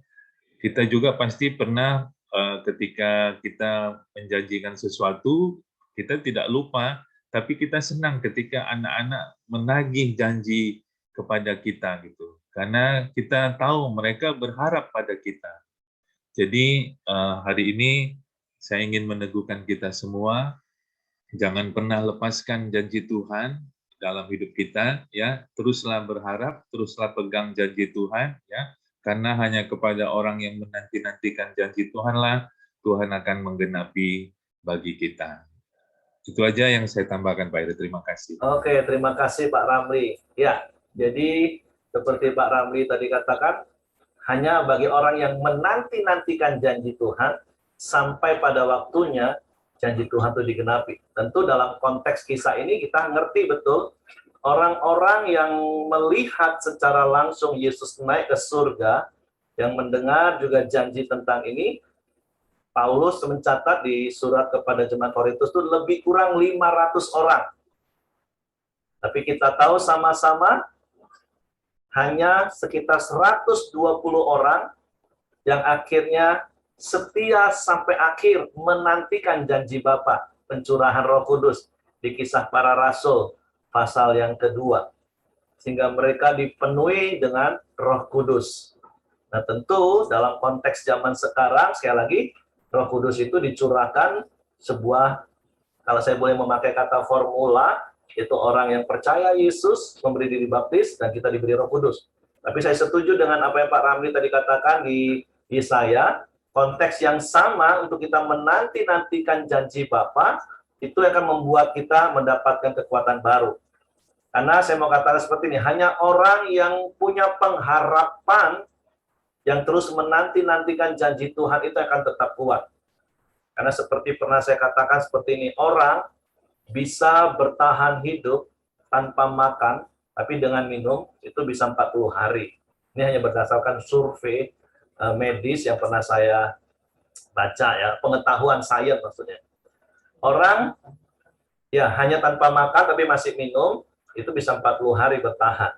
kita juga pasti pernah ketika kita menjanjikan sesuatu, kita tidak lupa, tapi kita senang ketika anak-anak menagih janji kepada kita gitu. Karena kita tahu mereka berharap pada kita. Jadi hari ini saya ingin meneguhkan kita semua, jangan pernah lepaskan janji Tuhan dalam hidup kita, ya. Teruslah berharap, teruslah pegang janji Tuhan, ya. Karena hanya kepada orang yang menanti-nantikan janji Tuhanlah Tuhan akan menggenapi bagi kita. Itu aja yang saya tambahkan, Pak Eri. Terima kasih. Oke, terima kasih Pak Ramli. Ya, jadi seperti Pak Ramli tadi katakan, hanya bagi orang yang menanti-nantikan janji Tuhan, sampai pada waktunya janji Tuhan itu digenapi. Tentu dalam konteks kisah ini kita ngerti betul, orang-orang yang melihat secara langsung Yesus naik ke surga, yang mendengar juga janji tentang ini, Paulus mencatat di surat kepada jemaat Korintus itu lebih kurang 500 orang. Tapi kita tahu sama-sama hanya sekitar 120 orang yang akhirnya setia sampai akhir menantikan janji Bapa, pencurahan Roh Kudus di Kisah Para Rasul pasal yang kedua. Sehingga mereka dipenuhi dengan Roh Kudus. Nah, tentu dalam konteks zaman sekarang, sekali lagi, Roh Kudus itu dicurahkan sebuah, kalau saya boleh memakai kata formula, itu orang yang percaya Yesus, memberi diri baptis, dan kita diberi Roh Kudus. Tapi saya setuju dengan apa yang Pak Ramli tadi katakan di Yesaya, konteks yang sama untuk kita menanti-nantikan janji Bapa, itu akan membuat kita mendapatkan kekuatan baru. Karena saya mau katakan seperti ini, hanya orang yang punya pengharapan, yang terus menanti-nantikan janji Tuhan itu akan tetap kuat. Karena seperti pernah saya katakan seperti ini, orang bisa bertahan hidup tanpa makan, tapi dengan minum itu bisa 40 hari. Ini hanya berdasarkan survei medis yang pernah saya baca, ya, pengetahuan sains maksudnya. Orang ya hanya tanpa makan tapi masih minum, itu bisa 40 hari bertahan.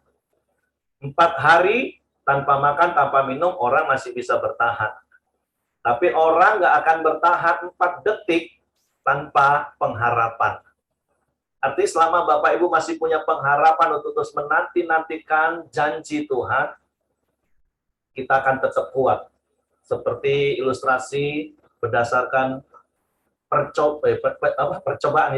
4 hari tanpa makan, tanpa minum, orang masih bisa bertahan. Tapi orang nggak akan bertahan 4 detik tanpa pengharapan. Artinya selama Bapak Ibu masih punya pengharapan untuk terus menanti-nantikan janji Tuhan, kita akan tetap kuat. Seperti ilustrasi berdasarkan percobaan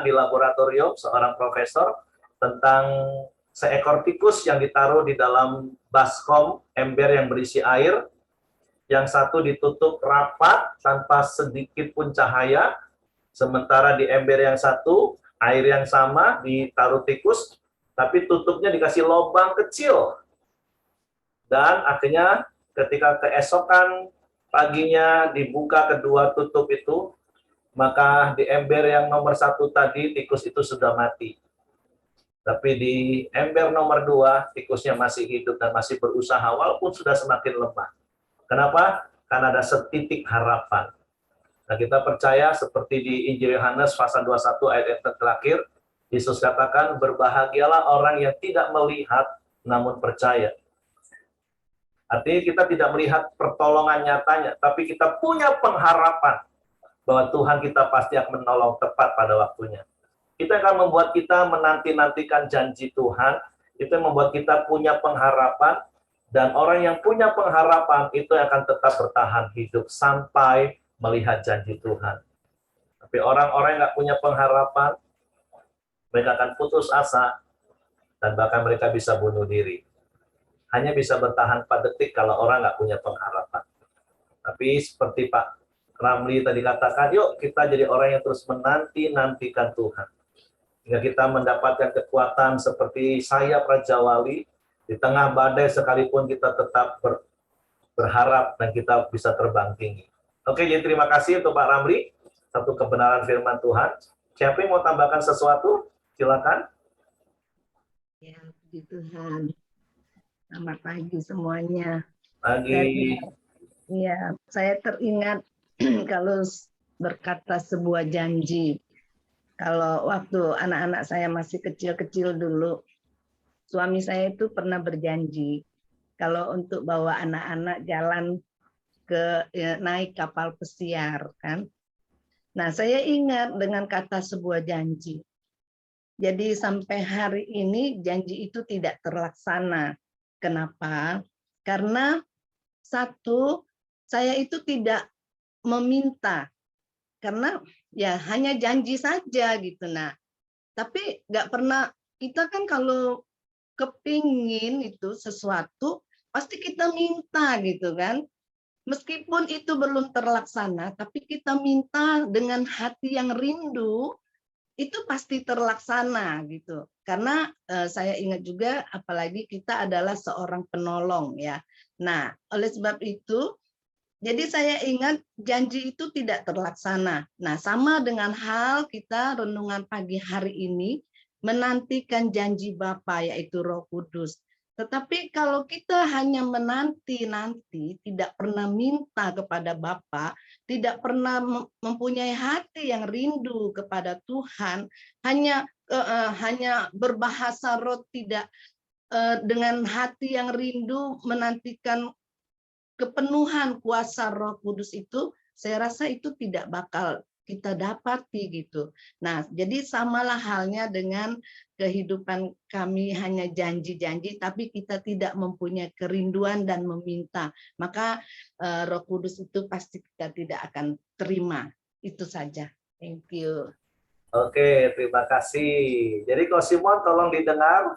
di laboratorium seorang profesor tentang seekor tikus yang ditaruh di dalam baskom ember yang berisi air, yang satu ditutup rapat tanpa sedikit pun cahaya, sementara di ember yang satu air yang sama ditaruh tikus, tapi tutupnya dikasih lubang kecil. Dan akhirnya ketika keesokan paginya dibuka kedua tutup itu, maka di ember yang nomor 1 tadi tikus itu sudah mati. Tapi di ember nomor 2, tikusnya masih hidup dan masih berusaha walaupun sudah semakin lemah. Kenapa? Karena ada setitik harapan. Nah, kita percaya seperti di Injil Yohanes pasal 21 ayat yang terakhir, Yesus katakan, berbahagialah orang yang tidak melihat namun percaya. Artinya kita tidak melihat pertolongan nyatanya, tapi kita punya pengharapan bahwa Tuhan kita pasti akan menolong tepat pada waktunya. Itu akan membuat kita menanti-nantikan janji Tuhan, itu yang membuat kita punya pengharapan, dan orang yang punya pengharapan itu akan tetap bertahan hidup sampai melihat janji Tuhan. Tapi orang-orang yang nggak punya pengharapan, mereka akan putus asa, dan bahkan mereka bisa bunuh diri. Hanya bisa bertahan 4 detik kalau orang nggak punya pengharapan. Tapi seperti Pak Ramli tadi katakan, yuk kita jadi orang yang terus menanti-nantikan Tuhan. Hingga kita mendapatkan kekuatan seperti sayap Raja Wali, di tengah badai sekalipun kita tetap berharap dan kita bisa terbang tinggi. Oke, jadi terima kasih untuk Pak Ramli, satu kebenaran firman Tuhan. Siapa yang mau tambahkan sesuatu? Silakan. Ya, puji Tuhan. Selamat pagi semuanya. Pagi. Ya, saya teringat kalau berkata sebuah janji. Kalau waktu anak-anak saya masih kecil-kecil dulu, suami saya itu pernah berjanji kalau untuk bawa anak-anak jalan naik kapal pesiar, kan. Nah, saya ingat dengan kata sebuah janji. Jadi sampai hari ini janji itu tidak terlaksana. Kenapa? Karena satu, saya itu tidak meminta, karena ya hanya janji saja gitu. Nah, tapi nggak pernah, kita kan kalau kepingin itu sesuatu pasti kita minta gitu kan. Meskipun itu belum terlaksana, tapi kita minta dengan hati yang rindu, itu pasti terlaksana gitu. Karena saya ingat juga apalagi kita adalah seorang penolong ya. Nah, oleh sebab itu jadi saya ingat janji itu tidak terlaksana. Nah, sama dengan hal kita renungan pagi hari ini menantikan janji Bapa yaitu Roh Kudus. Tetapi kalau kita hanya menanti-nanti, tidak pernah minta kepada Bapa, tidak pernah mempunyai hati yang rindu kepada Tuhan, hanya berbahasa roh, tidak dengan hati yang rindu menantikan kepenuhan kuasa Roh Kudus itu, saya rasa itu tidak bakal kita dapati gitu. Nah, jadi samalah halnya dengan kehidupan kami, hanya janji-janji, tapi kita tidak mempunyai kerinduan dan meminta. Maka Roh Kudus itu pasti kita tidak akan terima. Itu saja. Thank you. Oke, terima kasih. Jadi Ko Simon tolong didengar.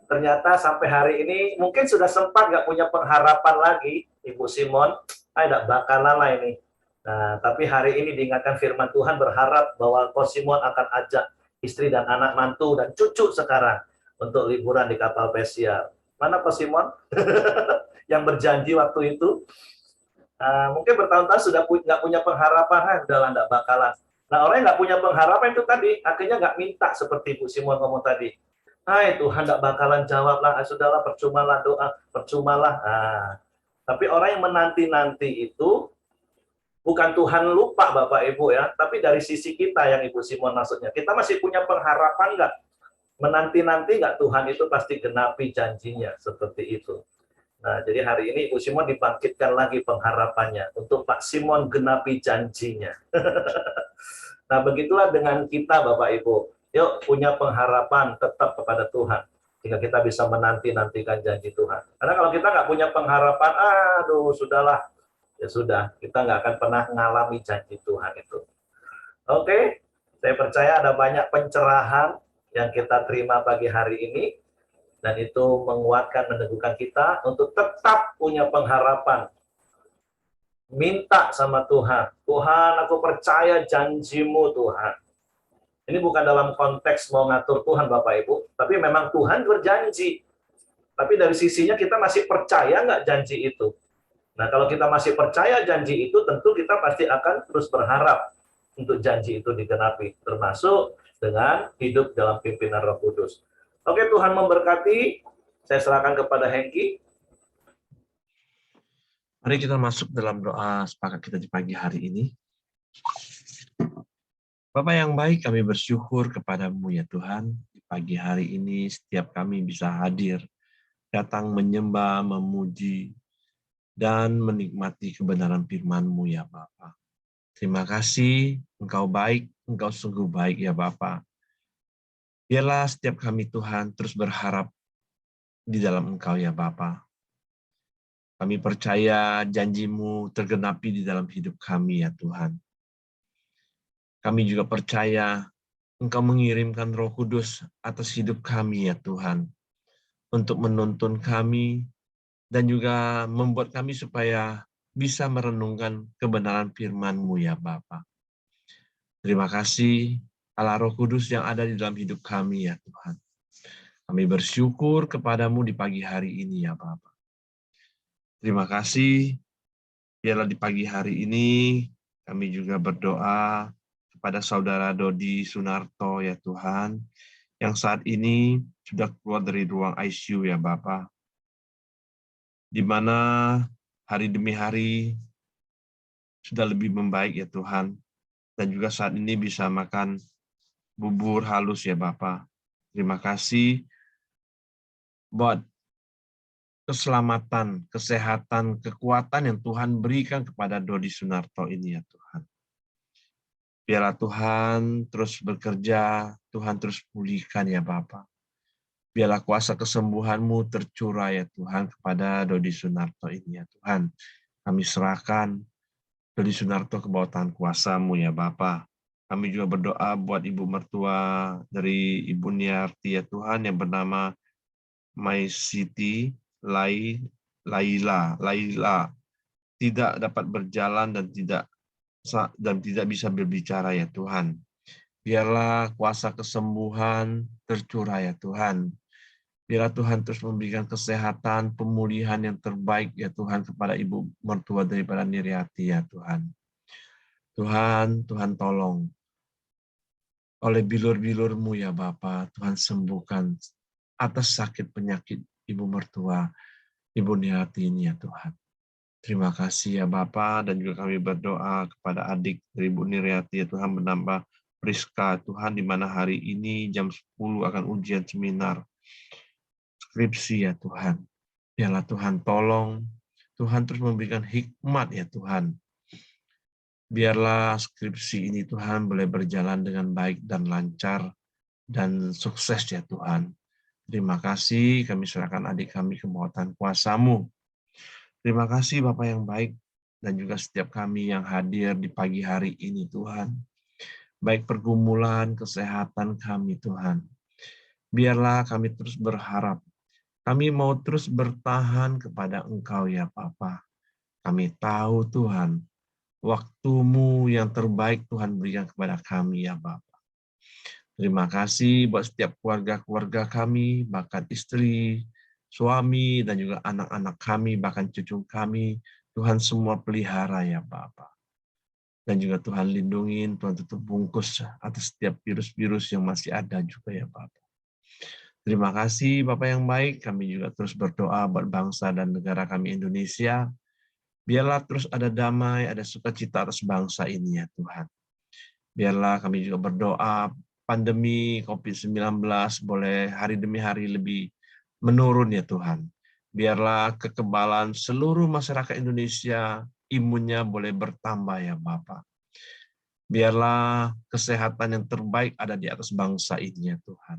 Ternyata sampai hari ini mungkin sudah sempat nggak punya pengharapan lagi, Ibu Simon. Tidak bakalan lah ini. Nah, tapi hari ini diingatkan firman Tuhan, berharap bahwa Ko Simon akan ajak istri dan anak mantu dan cucu sekarang untuk liburan di kapal pesiar. Mana Ko Simon? Yang berjanji waktu itu. Mungkin bertahun-tahun sudah nggak punya pengharapan, udahlah nggak bakalan. Nah, orang yang nggak punya pengharapan itu tadi, akhirnya nggak minta seperti Bu Simon ngomong tadi. Hai, Tuhan nggak bakalan jawab lah, sudahlah percumalah doa, percumalah. Tapi orang yang menanti-nanti itu, bukan Tuhan lupa Bapak Ibu ya, tapi dari sisi kita yang Ibu Simon maksudnya, kita masih punya pengharapan nggak? Menanti-nanti nggak Tuhan itu pasti genapi janjinya, seperti itu. Nah, jadi hari ini Ibu Simon dibangkitkan lagi pengharapannya, untuk Pak Simon genapi janjinya. Nah, begitulah dengan kita Bapak Ibu. Yuk punya pengharapan tetap kepada Tuhan, sehingga kita bisa menanti-nantikan janji Tuhan. Karena kalau kita nggak punya pengharapan, aduh sudahlah, ya sudah, kita nggak akan pernah mengalami janji Tuhan itu. Oke, saya percaya ada banyak pencerahan yang kita terima pagi hari ini, dan itu menguatkan, meneguhkan kita untuk tetap punya pengharapan. Minta sama Tuhan, Tuhan aku percaya janjimu Tuhan. Ini bukan dalam konteks mau ngatur Tuhan Bapak Ibu, tapi memang Tuhan berjanji. Tapi dari sisinya kita masih percaya nggak janji itu? Nah, kalau kita masih percaya janji itu, tentu kita pasti akan terus berharap untuk janji itu digenapi, termasuk dengan hidup dalam pimpinan Roh Kudus. Oke, Tuhan memberkati. Saya serahkan kepada Hengki. Mari kita masuk dalam doa sepakat kita di pagi hari ini. Bapa yang baik, kami bersyukur kepadamu ya Tuhan. Di pagi hari ini setiap kami bisa hadir, datang menyembah, memuji, dan menikmati kebenaran firman-Mu ya Bapa. Terima kasih, Engkau baik, Engkau sungguh baik ya Bapa. Biarlah setiap kami Tuhan terus berharap di dalam Engkau ya Bapa. Kami percaya janji-Mu tergenapi di dalam hidup kami ya Tuhan. Kami juga percaya Engkau mengirimkan Roh Kudus atas hidup kami ya Tuhan, untuk menuntun kami dan juga membuat kami supaya bisa merenungkan kebenaran firman-Mu ya Bapa. Terima kasih Allah Roh Kudus yang ada di dalam hidup kami ya Tuhan. Kami bersyukur kepadamu di pagi hari ini ya Bapa. Terima kasih, biarlah di pagi hari ini kami juga berdoa kepada saudara Dodi Sunarto ya Tuhan, yang saat ini sudah keluar dari ruang ICU ya Bapa, di mana hari demi hari sudah lebih membaik ya Tuhan, dan juga saat ini bisa makan bubur halus ya Bapa. Terima kasih buat keselamatan, kesehatan, kekuatan yang Tuhan berikan kepada Dodi Sunarto ini ya Tuhan. Biarlah Tuhan terus bekerja, Tuhan terus pulihkan ya Bapa. Biarlah kuasa kesembuhan-Mu tercurah ya Tuhan kepada Dodi Sunarto ini ya Tuhan. Kami serahkan Dodi Sunarto ke bawah tangan kuasa-Mu ya Bapa. Kami juga berdoa buat ibu mertua dari Ibu Niarti ya Tuhan yang bernama My Siti Laila tidak dapat berjalan dan tidak bisa berbicara ya Tuhan. Biarlah kuasa kesembuhan tercurah ya Tuhan. Biarlah Tuhan terus memberikan kesehatan, pemulihan yang terbaik ya Tuhan kepada ibu mertua daripada Niriati ya Tuhan. Tuhan tolong. Oleh bilur-bilur-Mu ya Bapa, Tuhan sembuhkan atas sakit penyakit ibu mertua, Ibu Niriati ini ya Tuhan. Terima kasih ya Bapa, dan juga kami berdoa kepada adik dari Ibu Niriati ya Tuhan, menambah Priska Tuhan, di mana hari ini jam 10 akan ujian seminar skripsi ya Tuhan. Biarlah Tuhan tolong, Tuhan terus memberikan hikmat ya Tuhan. Biarlah skripsi ini Tuhan boleh berjalan dengan baik dan lancar dan sukses ya Tuhan. Terima kasih, kami serahkan adik kami ke bawah tangan kuasa-Mu. Terima kasih Bapak yang baik, dan juga setiap kami yang hadir di pagi hari ini Tuhan. Baik pergumulan, kesehatan kami Tuhan. Biarlah kami terus berharap. Kami mau terus bertahan kepada Engkau ya Bapa. Kami tahu Tuhan, waktu-Mu yang terbaik Tuhan berikan kepada kami ya Bapa. Terima kasih buat setiap keluarga-keluarga kami, bahkan istri, suami, dan juga anak-anak kami, bahkan cucu kami. Tuhan semua pelihara ya Bapa. Dan juga Tuhan lindungi, Tuhan tutup bungkus atas setiap virus-virus yang masih ada juga ya Bapa. Terima kasih Bapak yang baik, kami juga terus berdoa buat bangsa dan negara kami Indonesia. Biarlah terus ada damai, ada sukacita atas bangsa ini ya Tuhan. Biarlah kami juga berdoa pandemi COVID-19 boleh hari demi hari lebih menurun ya Tuhan. Biarlah kekebalan seluruh masyarakat Indonesia, imunnya boleh bertambah ya Bapa. Biarlah kesehatan yang terbaik ada di atas bangsa ini ya Tuhan.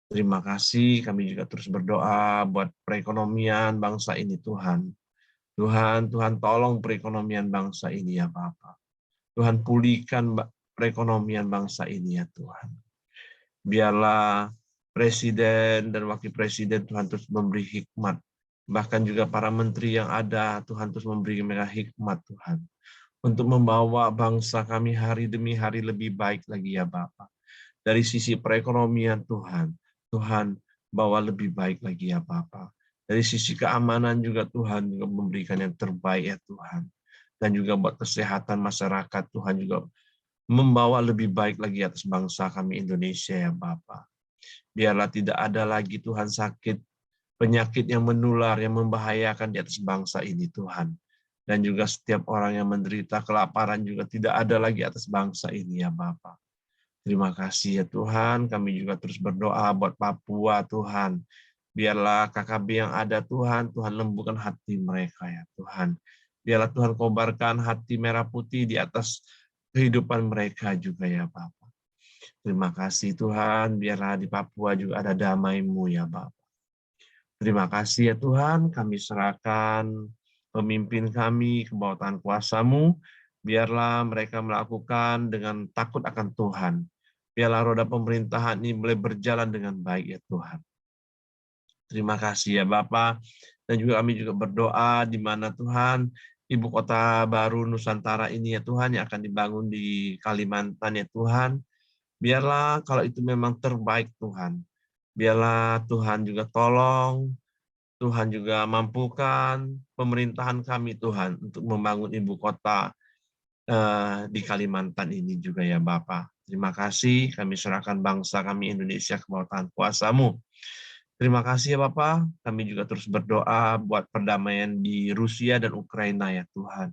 Terima kasih, kami juga terus berdoa buat perekonomian bangsa ini Tuhan. Tuhan tolong perekonomian bangsa ini ya Bapa. Tuhan pulihkan perekonomian bangsa ini ya Tuhan. Biarlah Presiden dan Wakil Presiden Tuhan terus memberi hikmat. Bahkan juga para menteri yang ada, Tuhan terus memberi mereka hikmat Tuhan. Untuk membawa bangsa kami hari demi hari lebih baik lagi ya Bapa. Dari sisi perekonomian Tuhan bawa lebih baik lagi ya Bapa. Dari sisi keamanan juga Tuhan juga memberikan yang terbaik ya Tuhan. Dan juga buat kesehatan masyarakat Tuhan juga membawa lebih baik lagi atas bangsa kami Indonesia ya Bapa. Biarlah tidak ada lagi Tuhan sakit, penyakit yang menular, yang membahayakan di atas bangsa ini Tuhan. Dan juga setiap orang yang menderita kelaparan juga tidak ada lagi atas bangsa ini ya Bapa. Terima kasih ya Tuhan, kami juga terus berdoa buat Papua Tuhan. Biarlah KKB yang ada Tuhan, Tuhan lembutkan hati mereka ya Tuhan. Biarlah Tuhan kobarkan hati merah putih di atas kehidupan mereka juga ya Bapa. Terima kasih Tuhan, biarlah di Papua juga ada damai-Mu ya Bapa. Terima kasih ya Tuhan, kami serahkan pemimpin kami ke bawah tangan kuasa-Mu. Biarlah mereka melakukan dengan takut akan Tuhan. Biarlah roda pemerintahan ini boleh berjalan dengan baik ya Tuhan. Terima kasih ya Bapa. Dan juga kami juga berdoa di mana Tuhan, ibu kota baru Nusantara ini ya Tuhan yang akan dibangun di Kalimantan ya Tuhan. Biarlah kalau itu memang terbaik Tuhan. Biarlah Tuhan juga tolong, Tuhan juga mampukan pemerintahan kami Tuhan untuk membangun ibu kota di Kalimantan ini juga ya Bapa. Terima kasih, kami serahkan bangsa kami Indonesia ke bawah tangan kuasa-Mu. Terima kasih ya Bapa, kami juga terus berdoa buat perdamaian di Rusia dan Ukraina ya Tuhan.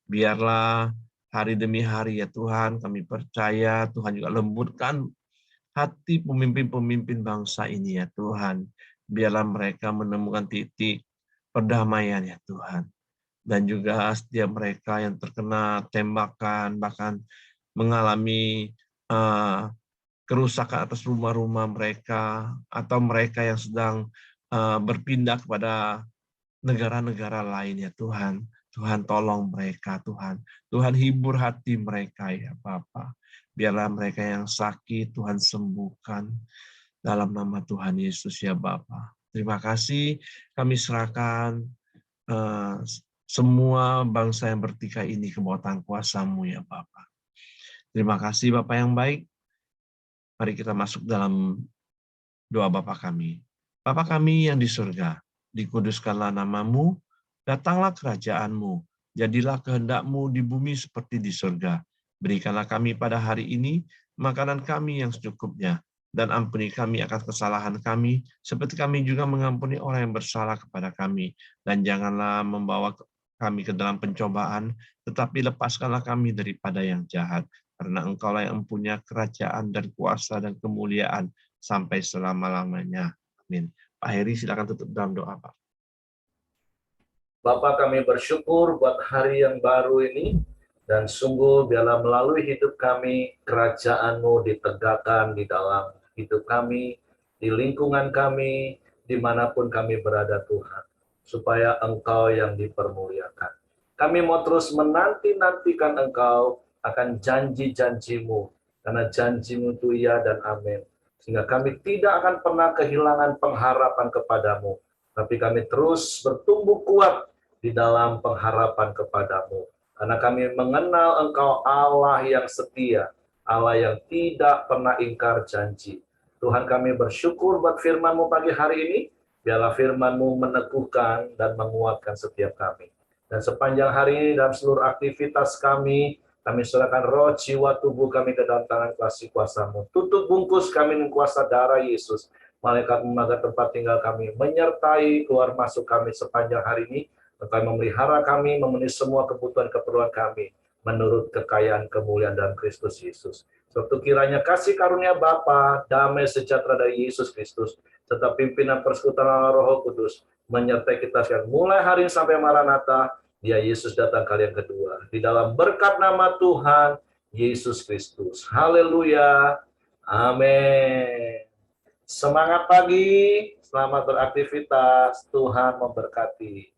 Biarlah hari demi hari ya Tuhan, kami percaya Tuhan juga lembutkan hati pemimpin-pemimpin bangsa ini ya Tuhan. Biarlah mereka menemukan titik perdamaian ya Tuhan. Dan juga setiap mereka yang terkena tembakan, bahkan mengalami kerusakan atas rumah-rumah mereka, atau mereka yang sedang berpindah kepada negara-negara lain ya Tuhan. Tuhan tolong mereka Tuhan. Tuhan hibur hati mereka ya Bapa. Biarlah mereka yang sakit Tuhan sembuhkan dalam nama Tuhan Yesus ya Bapa. Terima kasih, kami serahkan semua bangsa yang bertikai ini ke bawah tangan kuasa-Mu ya Bapa. Terima kasih Bapa yang baik. Mari kita masuk dalam doa Bapa kami. Bapa kami yang di surga, dikuduskanlah nama-Mu, datanglah kerajaan-Mu, jadilah kehendak-Mu di bumi seperti di surga. Berikanlah kami pada hari ini makanan kami yang secukupnya, dan ampuni kami akan kesalahan kami, seperti kami juga mengampuni orang yang bersalah kepada kami. Dan janganlah membawa kami ke dalam pencobaan, tetapi lepaskanlah kami daripada yang jahat. Karena Engkaulah yang mempunyai kerajaan dan kuasa dan kemuliaan sampai selama-lamanya. Amin. Pak Heri, silakan tutup dalam doa, Pak. Bapak, kami bersyukur buat hari yang baru ini, dan sungguh biarlah melalui hidup kami, kerajaan-Mu ditegakkan di dalam hidup kami, di lingkungan kami, dimanapun kami berada Tuhan, supaya Engkau yang dipermuliakan. Kami mau terus menanti-nantikan Engkau akan janji-janji-Mu, karena janji-Mu itu iya dan amin. Sehingga kami tidak akan pernah kehilangan pengharapan kepadamu, tapi kami terus bertumbuh kuat di dalam pengharapan kepadamu. Karena kami mengenal Engkau Allah yang setia, Allah yang tidak pernah ingkar janji. Tuhan, kami bersyukur buat firman-Mu pagi hari ini, biarlah firman-Mu meneguhkan dan menguatkan setiap kami. Dan sepanjang hari ini dalam seluruh aktivitas kami serahkan roh, jiwa, tubuh kami ke dalam tangan kasih kuasa-Mu. Tutup bungkus kami dengan kuasa darah Yesus. Malaikat menjaga tempat tinggal kami, menyertai keluar masuk kami sepanjang hari ini, Engkau memelihara kami, memenuhi semua kebutuhan-keperluan kami, menurut kekayaan kemuliaan dalam Kristus Yesus. Suatu kiranya kasih karunia Bapa, damai sejahtera dari Yesus Kristus, serta pimpinan persekutuan Roh Kudus, menyertai kita sekarang, mulai hari ini sampai Maranatha, Dia Yesus datang kali yang kedua. Di dalam berkat nama Tuhan Yesus Kristus. Haleluya. Amin. Semangat pagi, selamat beraktivitas. Tuhan memberkati.